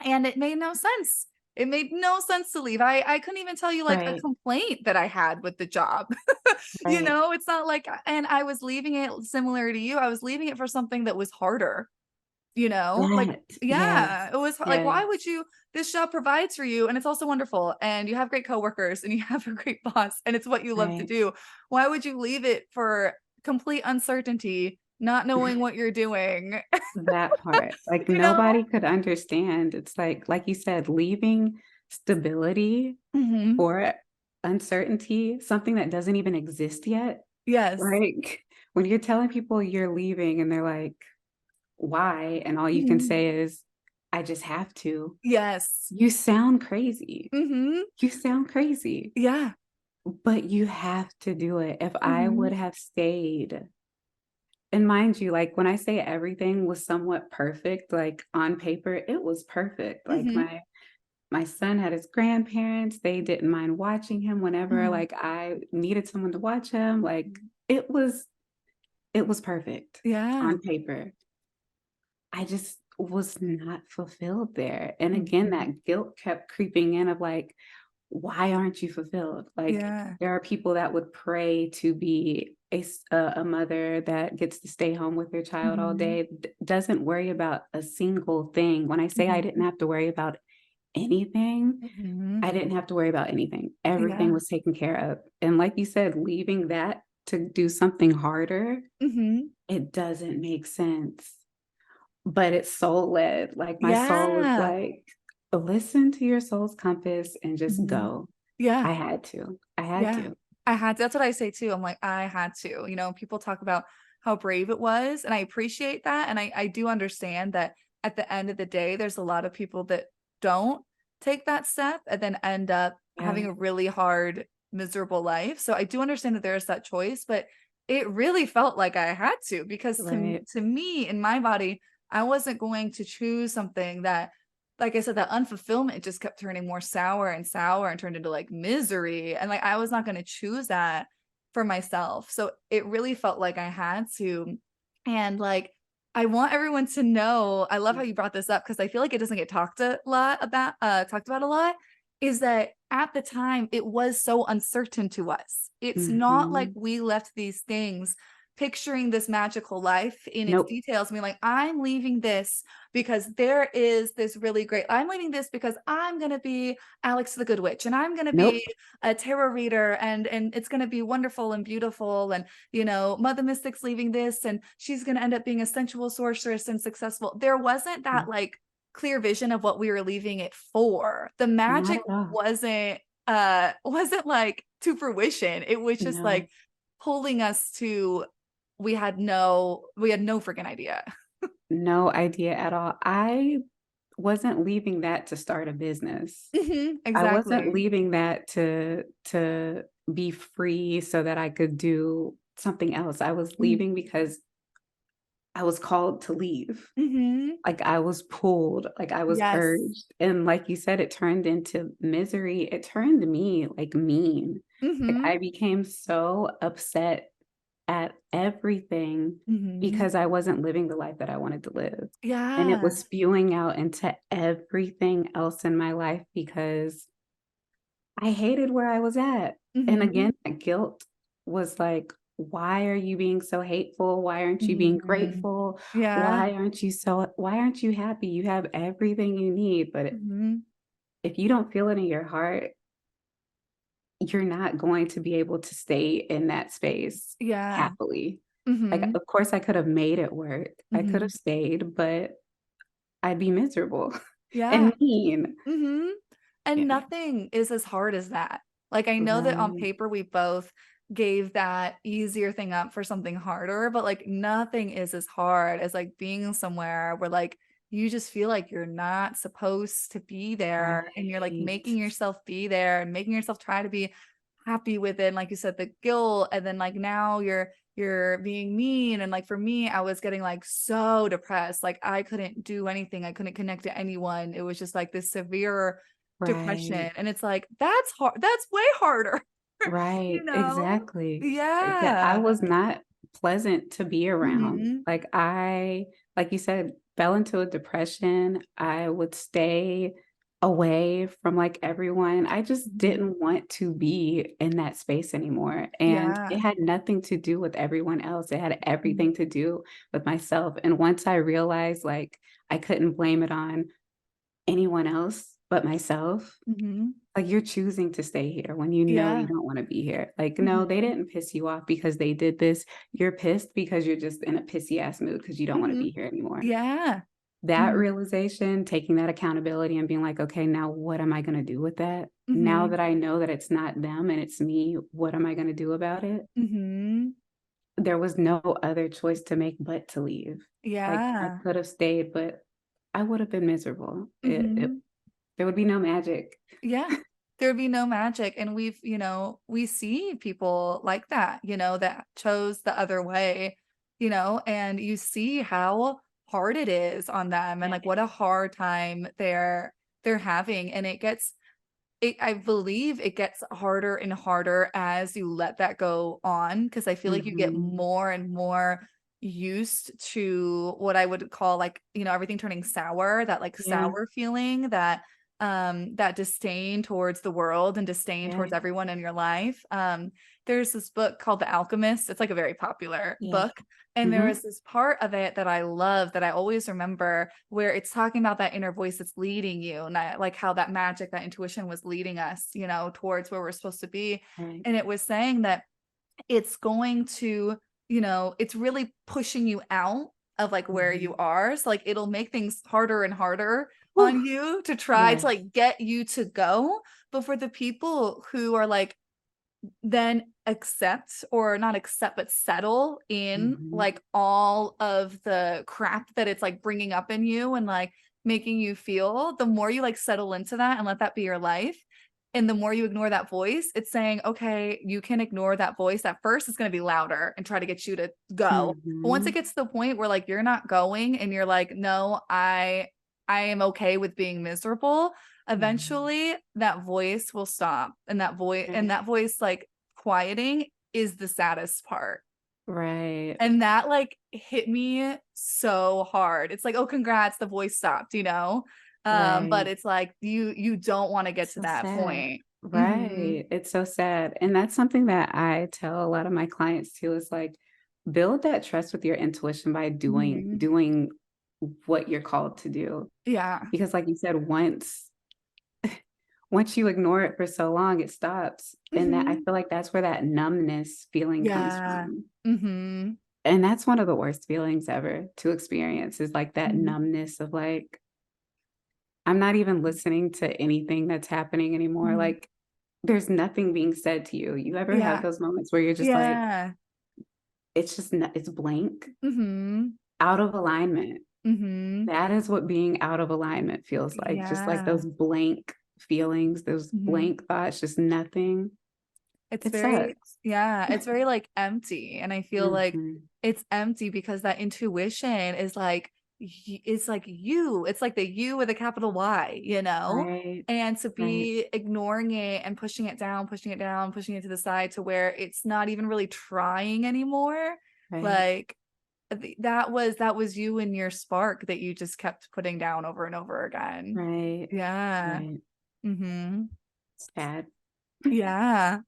And it made no sense. It made no sense to leave. I couldn't even tell you like a Right. complaint that I had with the job. Right. It's not like, and I was leaving it similar to you. I was leaving it for something that was harder. Like, That. yeah, Yes. it was like, why would Yes. you? This job provides for you, and it's also wonderful, and you have great coworkers, and you have a great boss, and it's what you love to Right. do. Why would you leave it for complete uncertainty not knowing what you're doing. That part, like, You know? nobody could understand. It's like you said, leaving stability Mhm. for uncertainty, something that doesn't even exist yet. Yes. Like, when you're telling people you're leaving and they're like, "Why?" And all you can Mhm. say is, "I just have to." Yes. You sound crazy. Mhm. You sound crazy, Yeah. but you have to do it. If I would Mhm. have stayed, and mind you, like, when I say everything was somewhat perfect, like, on paper, it was perfect. Like, Mhm. my son had his grandparents, they didn't mind watching him whenever, Mhm. like, I needed someone to watch him, like, it was it was perfect Yeah. on paper. I just was not fulfilled there, and again, Mhm. that guilt kept creeping in of, like, why aren't you fulfilled? Like, Yeah. there are people that would pray to be a mother that gets to stay home with their child all Mhm. day, doesn't worry about a single thing. When I say I didn't Mhm. have to worry about anything, Mhm. I didn't have to worry about anything. Everything Yeah. was taken care of, and like you said, leaving that to do something harder, Mhm. it doesn't make sense. But it's soul-led, like, my soul was Yeah. like, "Listen to your soul's compass and just Mhm. go." Yeah. I had to. I had Yeah. to. I had to, that's what I say too. I'm like, I had to. People talk about how brave it was, and I appreciate that, and I do understand that at the end of the day, there's a lot of people that don't take that step and then end up having Yeah, a really hard, miserable life. So I do understand that there is that choice, but it really felt like I had to because right. to me in my body, I wasn't going to choose something that, like I said, that unfulfillment just kept turning more sour and turned into like misery. And like I was not going to choose that for myself. So it really felt like I had to. And like I want everyone to know, I love how you brought this up because I feel like it doesn't get talked about a lot, is that at the time it was so uncertain to us. It's not like Mhm. we left these things picturing this magical life in its Nope, details. I mean, like, I'm leaving this because there is this really great, I'm leaving this because I'm gonna be Alex the Good Witch and I'm gonna be nope. a tarot reader and it's gonna be wonderful and beautiful. And Mother Mystic's leaving this and she's gonna end up being a sensual sorceress and successful. There wasn't that Mm, like clear vision of what we were leaving it for. The not magic at all. wasn't like to fruition. It was just No, like pulling us to, we had no freaking idea. no idea at all. I wasn't leaving that to start a business. Mhm, I wasn't exactly. leaving that to be free so that I could do something else. I was Mhm. leaving because I was called to leave. Mhm. Like, I was pulled, like, I was Yes. urged, and like you said, it turned into misery. It turned me, like, mean. Like, Mhm. I became so upset at everything Mhm. because I wasn't living the life that I wanted to live, and it Yeah. was spewing out into everything else in my life because I hated where I was at, and Mhm. again, that guilt was like, "Why are you being so hateful? Why aren't you being Mhm. grateful? Yeah. Why aren't you happy? You have everything you need, but Mhm. if you don't feel it in your heart, you're not going to be able to stay in that space Yeah. happily." Like, Mhm. of course, I could have made it work. I could have Mhm. stayed, but I'd be miserable Yeah. and mean. Mhm. And Yeah. nothing is as hard as that. Like, I know that on Right, paper we both gave that easier thing up for something harder, but, like, nothing is as hard as, like, being somewhere where, like, you just feel like you're not supposed to be there, and you're, like, right, making yourself be there and making yourself try to be happy with it, and like you said, the guilt, and then, like, now you're being mean, and, like, for me, I was getting, like, so depressed, like, I couldn't do anything, I couldn't connect to anyone, it was just, like, this severe right. depression, and it's like, that's hard, that's way harder, you Right, know? exactly. That I Yeah. was not pleasant to be around. Mhm. Like, like you said, fell into a depression. I would stay away from, like, everyone. I just Mhm. didn't want to be in that space anymore, and it Yeah. had nothing to do with everyone else. It had Mhm. everything to do with myself, and once I realized, like, I couldn't blame it on anyone else, but myself. Mhm. Like, you're choosing to stay here when you know you Yeah. don't wanna be here. Like, no, they Mhm. didn't piss you off because they did this. You're pissed because you're just in a pissy ass mood because you don't wanna be Mhm. here anymore. Yeah. That Mhm. realization, taking that accountability and being like, "Okay, now what am I gonna do with that? Now Mhm. that I know that it's not them and it's me, what am I gonna do about it?" Mhm. There was no other choice to make but to leave. Like, I Yeah. could have stayed, but I would have been miserable. It Mhm. there would be no magic. Yeah. There'd be no magic, and we see people like that, that chose the other way, and you see how hard it is on them and, like, what a hard time they're having, and I believe it gets harder and harder as you let that go on, because I feel like you get Mhm. more and more used to what I would call, like, everything turning sour, that, like, Yeah, sour feeling, that disdain towards the world and disdain yeah, towards everyone in your life. There's this book called The Alchemist. It's like a very popular yeah. book. And there Mhm. was this part of it that I love that I always remember, where it's talking about that inner voice that's leading you, and like how that magic, that intuition was leading us, towards where we're supposed to be. Right. And it was saying that it's going to, it's really pushing you out of, like, where you Mhm. are. So, like, it'll make things harder and harder Whew. on you to try to, Yes. like, get you to go. But for the people who are like, then accept, or not accept, but settle in, Mhm. like, all of the crap that it's, like, bringing up in you and, like, making you feel, the more you, like, settle into that and let that be your life, and the more you ignore that voice, it's saying, okay, you can ignore that voice. At first it's going to be louder and try to get you to go, but once it Mhm. gets to the point where, like, you're not going and you're like, no, I am okay with being miserable, Mhm. eventually that voice will stop, and Right. that voice, like, quieting is the saddest part. Right. And that, like, hit me so hard. It's like, oh, congrats, the voice stopped, but Right. it's like you don't want to get to So that sad. point. Mhm. Right. It's so sad. And that's something that I tell a lot of my clients too, is like, build that trust with your intuition by doing Mhm. doing what you're called to do. Yeah. Because like you said, once you ignore it for so long, it stops. And that I Mhm. feel like that's where that numbness feeling comes Yeah. from. Mhm. And that's one of the worst feelings ever to experience, is like that Mhm. numbness of like, I'm not even listening to anything that's happening anymore. Mhm. Like, there's nothing being said to you. You ever have Yeah. those moments where you're just like, Yeah. it's just not, it's blank, Mhm. out of alignment. Mhm. That is what being out of alignment feels like. Just like Yeah. those blank feelings, those Mhm. blank thoughts, just nothing. It's It very sucks. yeah, it's very, like, empty, and I feel like Mhm. it's empty because that intuition is like it's like you. It's like the you with a capital Y, Right. and to Right. be ignoring it and pushing it down, pushing it to the side to where it's not even really trying anymore, Right. like, that was you and your spark that you just kept putting down over and over again. Right. Yeah. Right. Mhm. Sad. Yeah.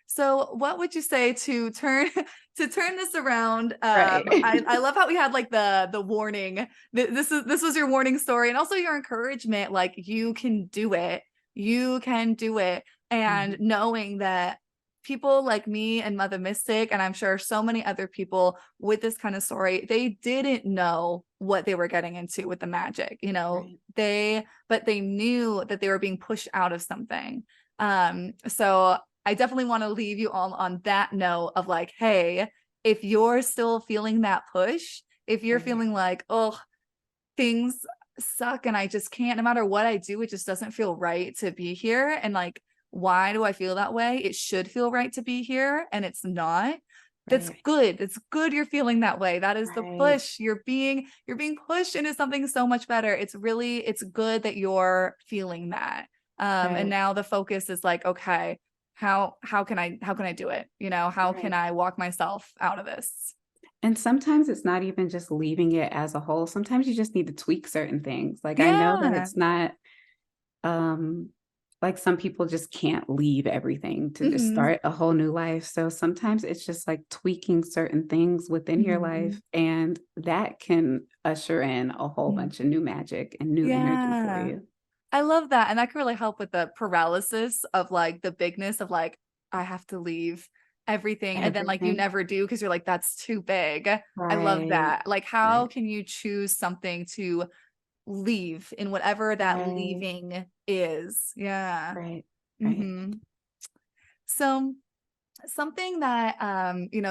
So what would you say to turn to turn this around? Right. I love how we had, like, the warning. This was your warning story, and also your encouragement, like, you can do it. You can do it. And Mhm. knowing that people like me and Mother Mystic, and I'm sure so many other people with this kind of story, they didn't know what they were getting into with the magic. Right. But they knew that they were being pushed out of something. So I definitely want to leave you all on that note of, like, hey, if you're still feeling that push, if you're Right. feeling like, oh, things suck and I just can't, no matter what I do, it just doesn't feel right to be here. And, like, why do I feel that way? It should feel right to be here and it's not. That's Right. good. It's good you're feeling that way. That is the Right. push. You're being pushed into something so much better. It's good that you're feeling that. And Right. now the focus is like, okay, how can I do it? How can Right. I walk myself out of this? And sometimes it's not even just leaving it as a whole. Sometimes you just need to tweak certain things. Like, I know that Yeah. it's not, um, like some people just can't leave everything to just Mhm. start a whole new life. So sometimes it's just like tweaking certain things within your Mhm. life, and that can usher in a whole Mhm. bunch of new magic and new energy for Yeah. you. I love that. And that can really help with the paralysis of like the bigness of like, I have to leave everything. And then like you Everything. never do because you're like, that's too big. I love Right. that. Like, how Right. can you choose something to leave in whatever that Right. leaving is? Yeah. Right. Right. Hmm. So something that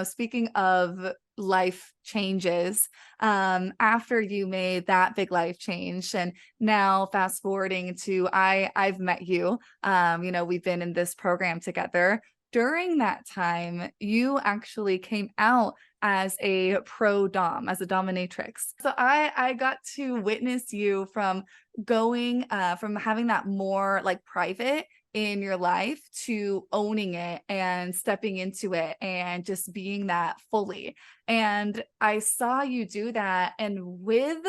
speaking of life changes, after you made that big life change, and now fast forwarding to I've met you, we've been in this program together. During that time, you actually came out as a pro dom, as a dominatrix. So I got to witness you from going from having that more like private in your life to owning it and stepping into it and just being that fully. And I saw you do that. And with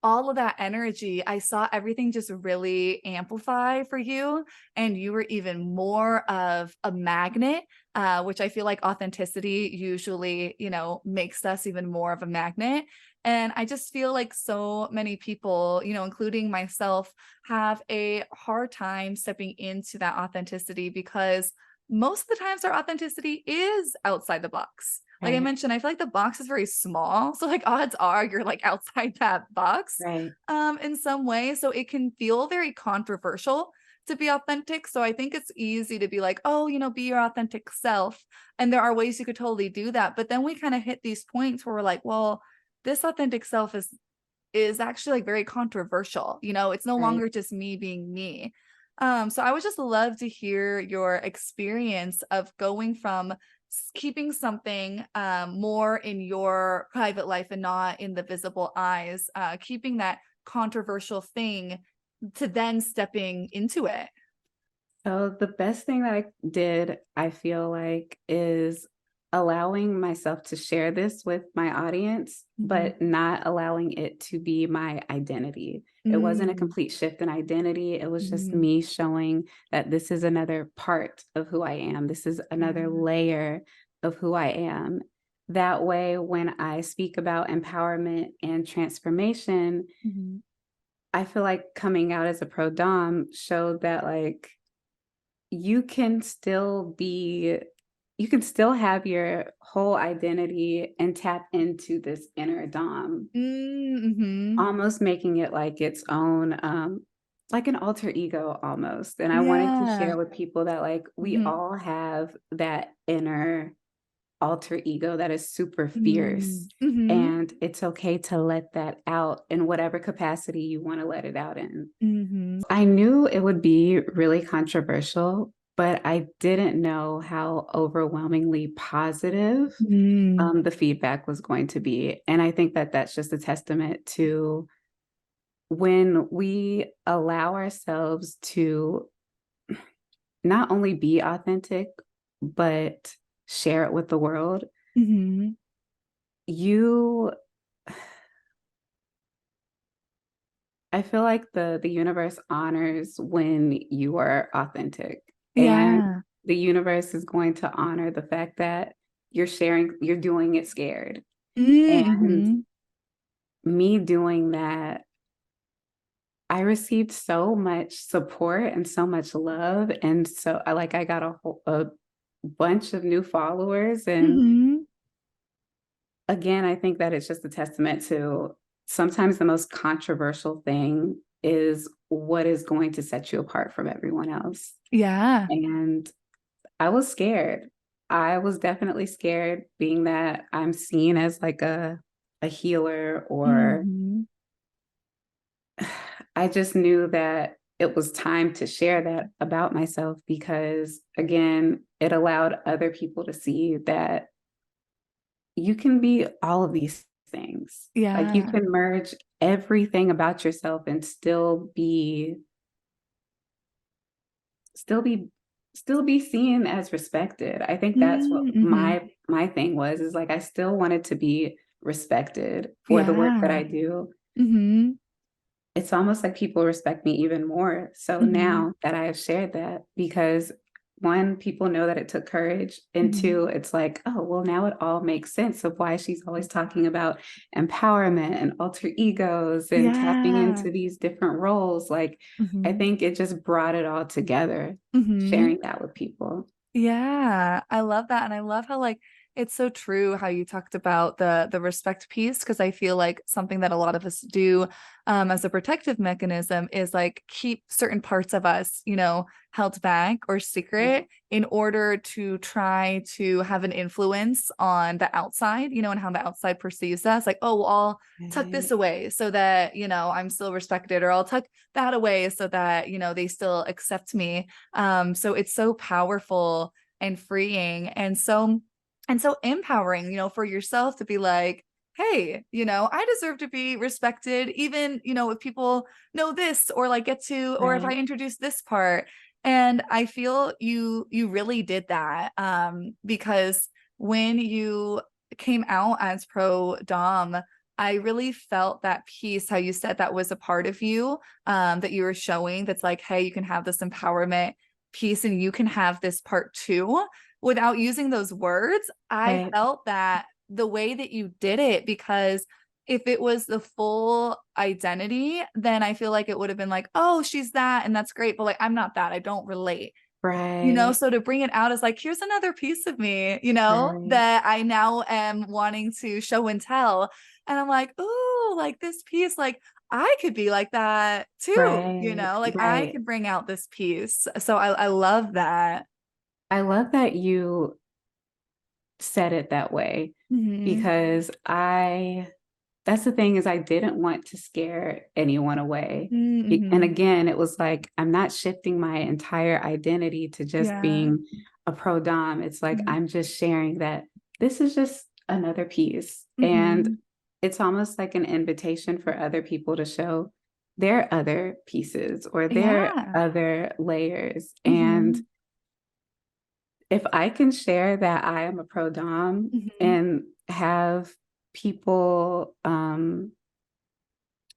all of that energy, I saw everything just really amplify for you. And you were even more of a magnet, which I feel like authenticity usually, makes us even more of a magnet. And I just feel like so many people, including myself, have a hard time stepping into that authenticity because most of the times our authenticity is outside the box. Like I Right. mentioned, I feel like the box is very small. So like odds are you're like outside that box Right. in some way. So it can feel very controversial to be authentic. So I think it's easy to be like, oh, be your authentic self. And there are ways you could totally do that. But then we kind of hit these points where we're like, well, this authentic self is actually like very controversial. It's no Right. longer just me being me. So I would just love to hear your experience of going from keeping something more in your private life and not in the visible eyes, keeping that controversial thing to then stepping into it. So the best thing that I did, I feel like, is allowing myself to share this with my audience, Mhm. but not allowing it to be my identity. It wasn't a Mm. complete shift in identity. It was just Mhm. me showing that this is another part of who I am. This is another Yeah. layer of who I am. That way, when I speak about empowerment and transformation, Mhm. I feel like coming out as a pro dom showed that, like, you can still be you can still have your whole identity and tap into this inner dom, Mhm. almost making it like its own, like an alter ego almost. And I wanted to Yeah. share with people that, like, we Mhm. all have that inner alter ego that is super fierce, Mm. Mhm. and it's okay to let that out in whatever capacity you want to let it out in. Mhm. I knew it would be really controversial, but I didn't know how overwhelmingly positive Mm. the feedback was going to be. And I think that that's just a testament to when we allow ourselves to not only be authentic, but share it with the world. Mhm. You I feel like the universe honors when you are authentic, and Yeah. the universe is going to honor the fact that you're doing it scared. And Mhm. me doing that, I received so much support and so much love, and so I got a bunch of new followers, and Mhm. again, I think that it's just a testament to sometimes the most controversial thing is what is going to set you apart from everyone else. Yeah. And I was scared. I was definitely scared, being that I'm seen as like a healer, or Mhm. I just knew that it was time to share that about myself, because again, it allowed other people to see that you can be all of these things. Like, you Yeah. can merge everything about yourself and still be still be seen as respected. I think that's what Mhm. my thing was, is like I still wanted to be respected for the work that Yeah. I do. Mhm. It's almost like people respect me even more so Mhm. now that I have shared that, because one, people know that it took courage. And two, it's like, oh, well, now it all makes sense of why she's always talking about empowerment and alter egos and tapping Yeah. into these different roles. Like, I Mm-hmm. think it just brought it all together, Mm-hmm. sharing that with people. Yeah, I love that. And I love how like it's so true how you talked about the respect piece, because I feel like something that a lot of us do as a protective mechanism is like keep certain parts of us, held back or secret in order to try to have an influence on the outside, and how the outside perceives us. Like, oh, well, I'll tuck this Right. away so that, I'm still respected, or I'll tuck that away so that, they still accept me. So it's so powerful and freeing and so empowering, for yourself to be like, hey, I deserve to be respected, even, if people know this or like get to, or if I Right. introduce this part. And I feel you really did that because when you came out as pro dom, I really felt that piece, how you said that was a part of you that you were showing, that's like, hey, you can have this empowerment piece and you can have this part too, without using those words. I Right. felt that the way that you did it, because if it was the full identity, then I feel like it would have been like, oh, she's that, and that's great. But like, I'm not that. I don't relate. Right. So to bring it out as like, here's another piece of me, Right. that I now am wanting to show and tell. And I'm like, ooh, like this piece, like I could be like that too, Right. like I Right. could bring out this piece. So I love that. I love that you said it that way Mm-hmm. because that's the thing is I didn't want to scare anyone away. And Mm-hmm. again, it was like, I'm not shifting my entire identity to just Yeah. being a pro dom. It's like, Mm-hmm. I'm just sharing that this is just another piece. And Mm-hmm. it's almost like an invitation for other people to show their other pieces or their Yeah. other layers. And Mm-hmm. if I can share that I am a pro dom Mm-hmm. and have people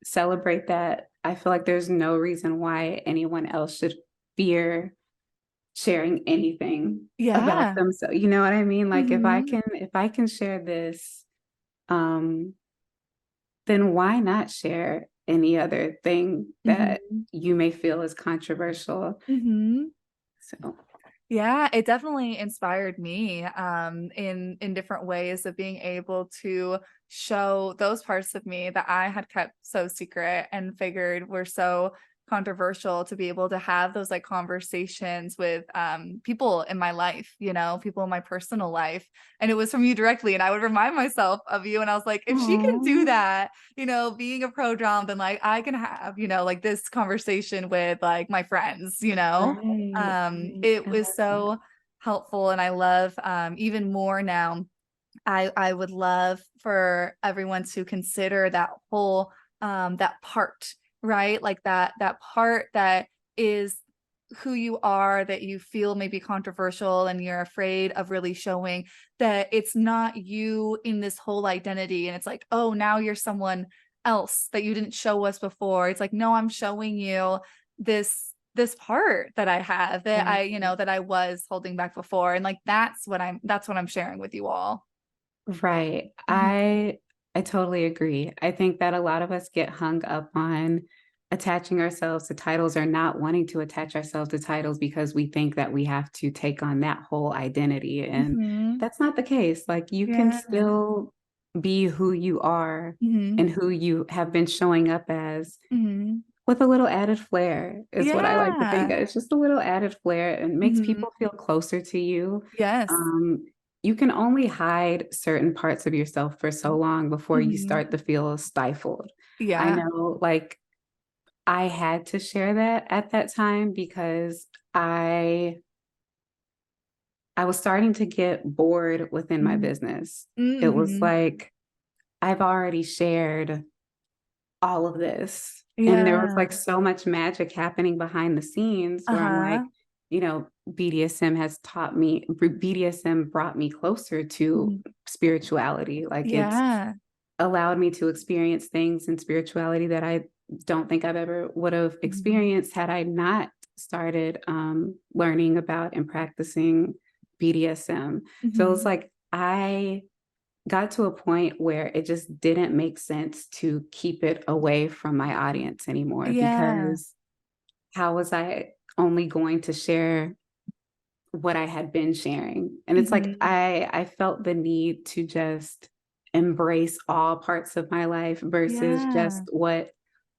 celebrate that, I feel like there's no reason why anyone else should fear sharing anything about Yeah. themselves. You know what I mean? Like Mm-hmm. if I can share this, um, then why not share any other thing that Mm-hmm. you may feel is controversial? Mm-hmm. So Yeah, it definitely inspired me in different ways of being able to show those parts of me that I had kept so secret and figured were so controversial, to be able to have those like conversations with people in my life, people in my personal life. And it was from you directly. And I would remind myself of you. And I was like, if she can do aw, that, being a pro dom, then like I can have, like this conversation with like my friends, right. it I was love that. so helpful. And I love even more now, I would love for everyone to consider that whole that part, right? Like that part that is who you are, that you feel maybe controversial and you're afraid of really showing, that it's not you in this whole identity. And it's like, oh, now you're someone else that you didn't show us before. It's like, no, I'm showing you this part that I have, that Right. that I was holding back before. And like that's what I'm sharing with you all. Right. Mhm. I totally agree. I think that a lot of us get hung up on attaching ourselves to titles or not wanting to attach ourselves to titles because we think that we have to take on that whole identity. And Mhm. that's not the case. Like you can Yeah. still be who you are Mhm. and who you have been showing up as Mhm. with a little added flair is what I like to think Yeah. of. It's just a little added flair and makes Mhm. people feel closer to you. Yes. Um, you can only hide certain parts of yourself for so long before you Mhm. start to feel stifled. I Yeah. know, like, I had to share that at that time because I I was starting to get bored within my Mhm. business. It was Mhm. like I've already shared all of this. And there was Yeah. like so much magic happening behind the scenes where I'm like, Uh-huh. BDSM has taught me, BDSM brought me closer to Mhm. spirituality. Like it's Yeah. allowed me to experience things in spirituality that I don't think I've ever would have Mhm. experienced had I not started learning about and practicing BDSM. So it's Mhm. like I got to a point where it just didn't make sense to keep it away from my audience anymore, Yeah. because how was I only going to share what I had been sharing? And it's like Mhm. I felt the need to just embrace all parts of my life versus Yeah. just what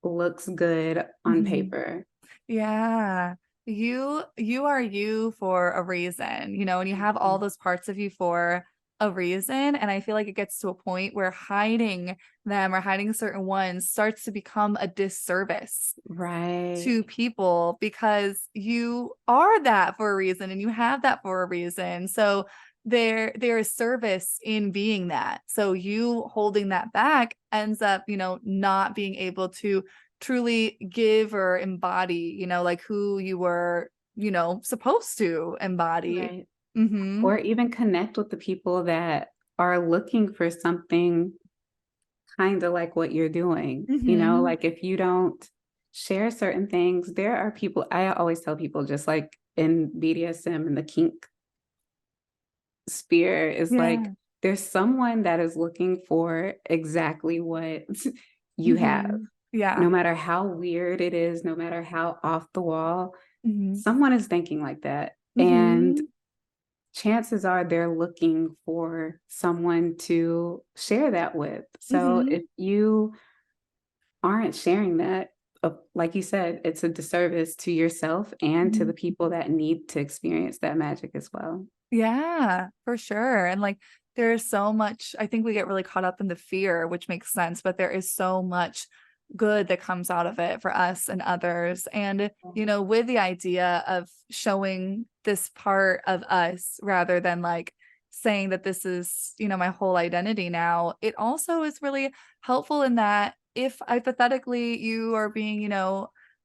looks good on Mhm. paper. Yeah. You are you for a reason, and you have all Mhm. those parts of you for a reason. And I feel like it gets to a point where hiding them or hiding certain ones starts to become a disservice Right, to people because you are that for a reason and you have that for a reason. So there is service in being that. So you holding that back ends up, not being able to truly give or embody, like who you were, supposed to embody. right. Mhm. Or even connect with the people that are looking for something kinda like what you're doing, Mhm. like, if you don't share certain things, there are people. I always tell people, just like in BDSM and the kink sphere, is like, Yeah. there's someone that is looking for exactly what you have. Mhm. Yeah. No matter how weird it is, no matter how off the wall, Mhm. someone is thinking like that, and Mhm. chances are they're looking for someone to share that with. So if Mhm. you aren't sharing that, like you said, it's a disservice to yourself and to the Mhm. people that need to experience that magic as well. Yeah, for sure. And like there's so much, I think we get really caught up in the fear, which makes sense, but there is so much good that comes out of it for us and others. And, with the idea of showing this part of us rather than like saying that this is, my whole identity now, it also is really helpful in that if hypothetically you are being,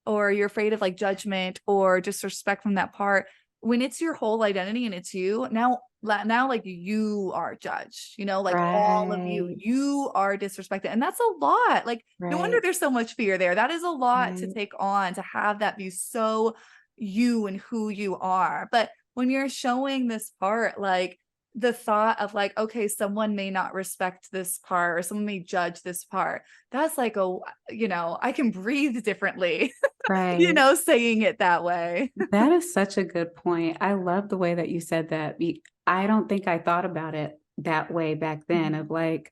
or you're afraid of like judgment or disrespect from that part, when it's your whole identity and it's you now like you are judged, like all of you Right, you are disrespected, and that's a lot. Like no wonder right, there's so much fear there. That is a lot to right, take on, to have that be so you and who you are. But when you're showing this part, like the thought of like, okay, someone may not respect this part or someone may judge this part, that's like I can breathe differently, right. saying it that way. That is such a good point. I love the way that you said that. I don't think I thought about it that way back then, of like,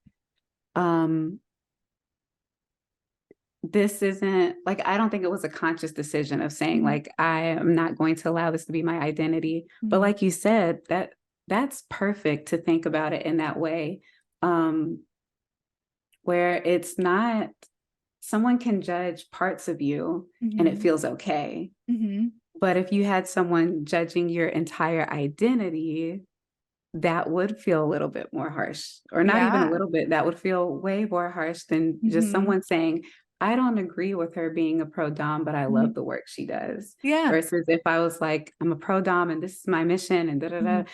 um, this isn't like, I don't think it was a conscious decision of saying, Mhm. like, I am not going to allow this to be my identity. But Mhm. like you said, that's perfect to think about it in that way. Um, where it's not, someone can judge parts of you and it Mhm. feels okay. Mhm. But if you had someone judging your entire identity, that would feel a little bit more harsh, or not even a Yeah. little bit, that would feel way more harsh than just Mhm. someone saying, "I don't agree with her being a pro dom, but I love Mhm. the work she does." Yeah. Versus if I was like, "I'm a pro dom and this is my mission and da da da," Mhm.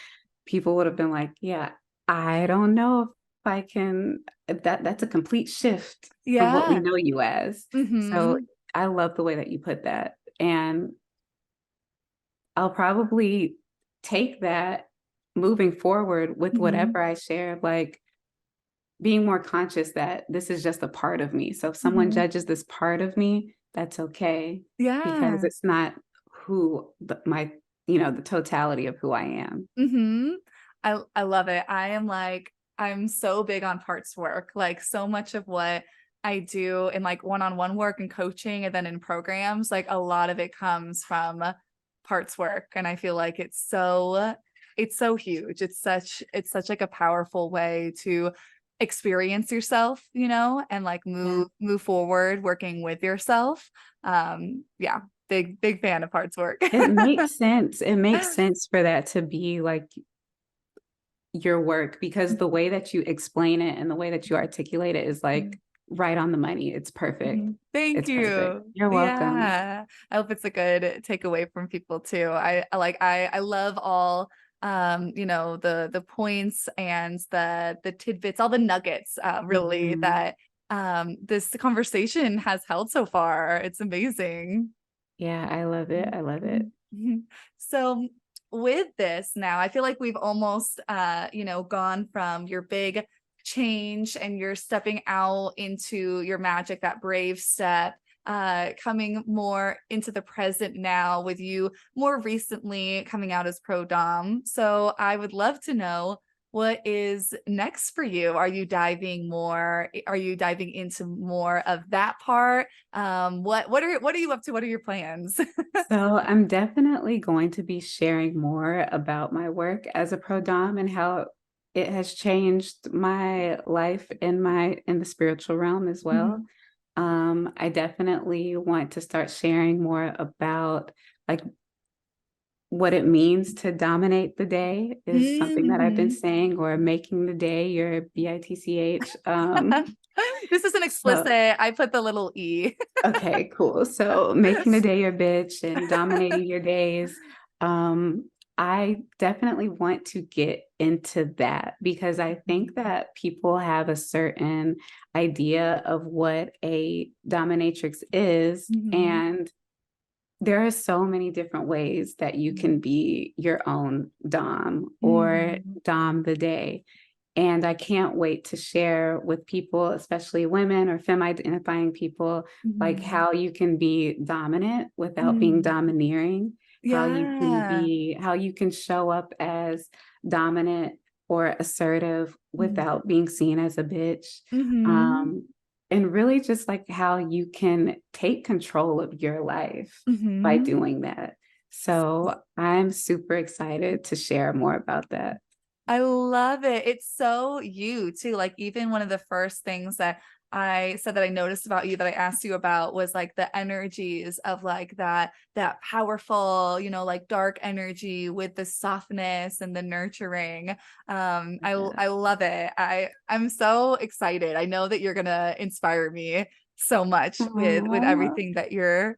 people would have been like, "Yeah, I don't know if I can." That's a complete shift from what we Yeah. know you as. So Mhm. I love the way that you put that. And I'll probably take that moving forward with Mhm. whatever I share, like being more conscious that this is just a part of me. So if someone Mhm. judges this part of me, that's okay, because Yeah. it's not who the totality of who I am. Mhm. I love it. I'm so big on parts work. Like so much of what I do in like one-on-one work and coaching and then in programs, like a lot of it comes from parts work. And I feel like it's so huge. It's such like a powerful way to experience yourself, and like Yeah. move forward working with yourself. Yeah, big fan of parts work. It makes sense. It makes sense for that to be like your work, because the way that you explain it and the way that you articulate it is like right on the money. It's perfect. Mhm. Thank It's perfect. you. You're welcome. Yeah. I hope it's a good takeaway from people too. I love all the points and the tidbits, all the nuggets really Mhm. that this conversation has held so far. It's amazing. Yeah, I love it. I love it. So with this now, I feel like we've almost gone from your big change and you're stepping out into your magic, that brave step, coming more into the present now with you more recently coming out as pro dom. So I would love to know, what is next for you? Are you diving into more of that part? What are you up to? What are your plans? So I'm definitely going to be sharing more about my work as a pro dom and how it has changed my life in the spiritual realm as well. Mhm. I definitely want to start sharing more about like what it means to dominate the day is something that I've been Mhm. saying, or making the day your BITCH. This isn't So explicit. I put the little E. okay, cool. So making the day your bitch and dominating your days. I definitely want to get into that because I think that people have a certain idea of what a dominatrix is. Mhm. And there are so many different ways that you can be your own Dom or Mhm. Dom the day. And I can't wait to share with people, especially women or femme identifying people, like Mhm. how you can be dominant without being Mhm. domineering, Yeah. how you can show up as dominant or assertive Mhm. without being seen as a bitch. Mhm. Um, and really just like how you can take control of your life by Mhm. doing that. So I'm super excited to share more about that. I love it. It's so you too. Like, even one of the first things that I said that I noticed about you that I asked you about was like the energies of like that powerful, like dark energy with the softness and the nurturing. Yeah. I love it. I'm so excited. I know that you're gonna inspire me so much with Aw. everything that you're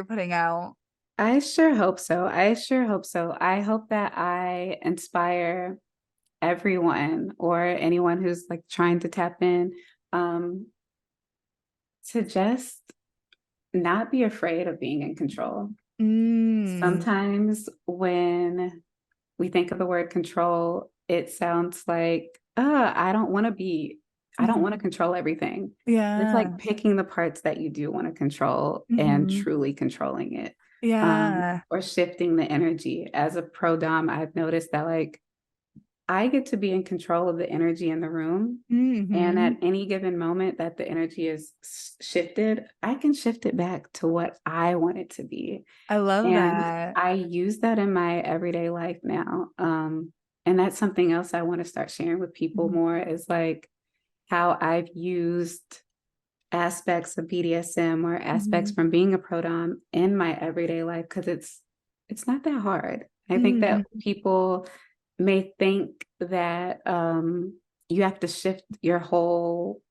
putting out. I sure hope so. I sure hope so. I hope that I inspire everyone or anyone who's like trying to tap in, um, to just not be afraid of being in control. Mm, Sometimes when we think of the word control, it sounds like, I don't want to mhm. control everything. It's like Yeah. picking the parts that you do want to control and Mhm. truly controlling it. Yeah. Or shifting the energy. As a pro dom, I've noticed that like I get to be in control of the energy in the room. And at Mhm. any given moment that the energy is shifted, I can shift it back to what I want it to be. I love And that. I use that in my everyday life now. And that's something else I want to start sharing with people Mhm. more is like how I've used aspects of BDSM or aspects Mhm. from being a pro dom in my everyday life because it's not that hard. I think that Mhm. people may think that you have to shift your whole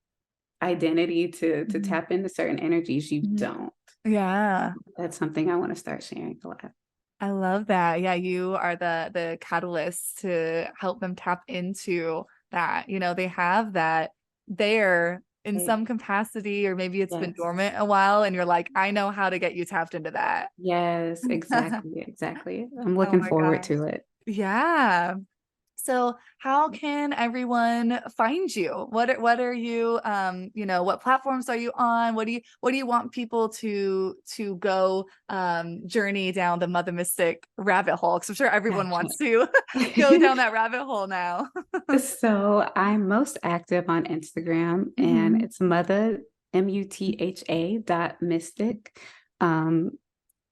identity to Mhm. tap into certain energies. You Mhm. don't. Yeah. That's something I want to start sharing a lot. I love that. Yeah, you are the catalyst to help them tap into that. They have that there in Right. some capacity, or maybe it's been Yes. dormant a while, and you're like, I know how to get you tapped into that. Yes, exactly, exactly. I'm Oh looking my forward gosh. to it. Yeah. So how can everyone find you? What are you what platforms are you on? What do you want people to go journey down the Mutha Mystic rabbit hole? Because I'm sure everyone Gotcha. wants to go down that rabbit hole now. So I'm most active on Instagram and Hmm. it's Mutha dot mystic. Um,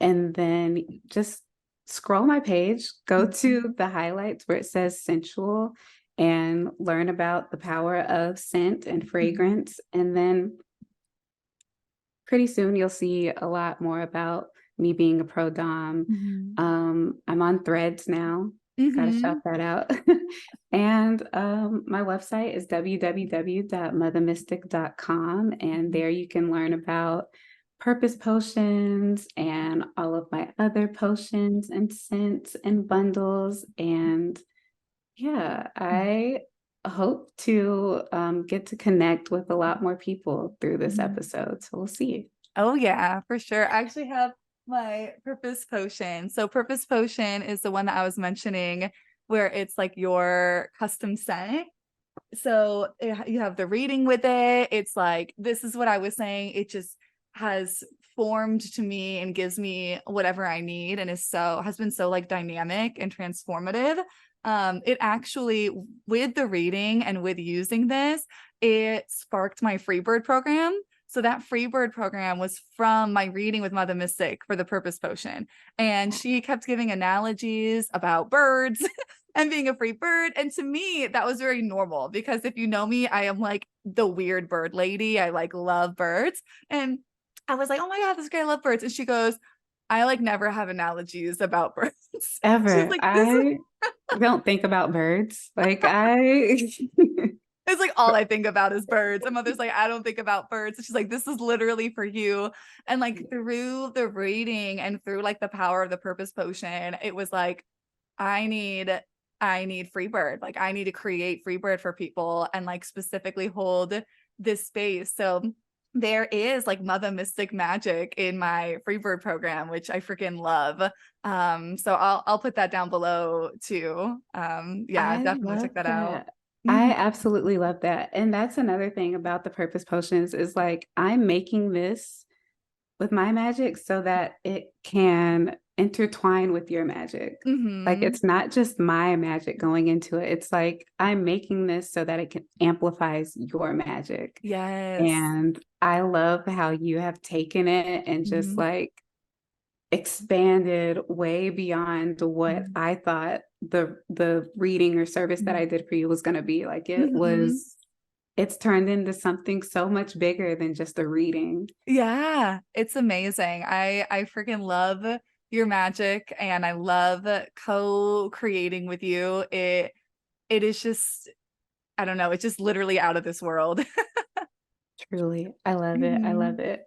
and then just scroll my page, go to the highlights where it says sensual and learn about the power of scent and fragrance. And then pretty soon you'll see a lot more about me being a pro dom. Hmm. I'm on Threads now. Got to shout Hmm. that out. And my website is www.mothermystic.com. And there you can learn about purpose potions and all of my other potions and scents and bundles. And yeah, I hope to get to connect with a lot more people through this episode. So we'll see. Oh yeah, for sure. I actually have my purpose potion. So purpose potion is the one that I was mentioning where it's like your custom scent. So you have the reading with it. It's like, this is what I was saying. It just has formed to me and gives me whatever I need, and has been so like dynamic and transformative. It actually, with the reading and with using this, it sparked my Freebird program. So that Freebird program was from my reading with Mutha Mystic for the purpose potion. And she kept giving analogies about birds and being a free bird. And to me, that was very normal because if you know me, I am like the weird bird lady. I like love birds. And I was like, oh my God, this is great. I love birds. And she goes, I like never have analogies about birds. She's Ever. like, this is I don't think about birds. Like it's like all I think about is birds. And Mother's like, I don't think about birds. And she's like, this is literally for you. And like through the reading and through like the power of the purpose potion, it was like, I need Freebird. Like I need to create Freebird for people and like specifically hold this space. So there is like Mutha Mystic magic in my Freebird program, which I freaking love. So I'll put that down below too. Yeah, I definitely love check that out. that. I Mhm. absolutely love that. And that's another thing about the purpose potions is like I'm making this with my magic so that it can intertwine with your magic. Like Mhm. it's not just my magic going into it. It's like I'm making this so that it can amplifies your magic. Yes. And I love how you have taken it and just Mhm. like expanded way beyond what Mhm. I thought the reading or service that I Mhm. did for you was going to be. Like Mhm. it's turned into something so much bigger than just a reading. Yeah, it's amazing. I freaking love your magic and I love co-creating with you. It is just, I don't know, it's just literally out of this world. Truly. I love it. I Mhm. love it.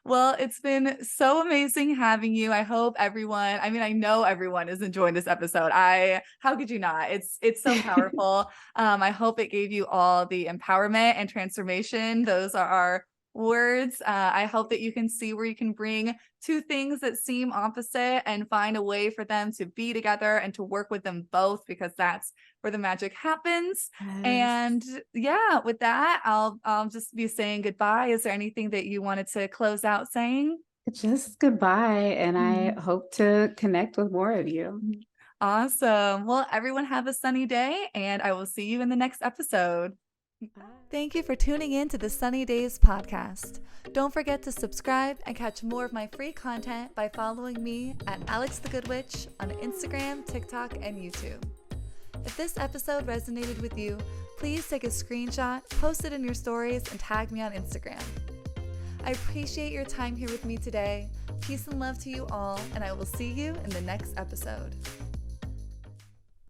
Well, it's been so amazing having you. I hope everyone, I mean, I know everyone is enjoying this episode. How could you not? It's so powerful. I hope it gave you all the empowerment and transformation. Those are our words. I hope that you can see where you can bring two things that seem opposite and find a way for them to be together and to work with them both, because that's where the magic happens. Yes. And yeah, with that, I'll just be saying goodbye. Is there anything that you wanted to close out saying? Just goodbye. And I Mhm. hope to connect with more of you. Awesome. Well, everyone have a sunny day, and I will see you in the next episode. Thank you for tuning in to the Sunny Days podcast. Don't forget to subscribe and catch more of my free content by following me at Alex the Good Witch on Instagram, TikTok, and YouTube. If this episode resonated with you, please take a screenshot, post it in your stories, and tag me on Instagram. I appreciate your time here with me today. Peace and love to you all, and I will see you in the next episode.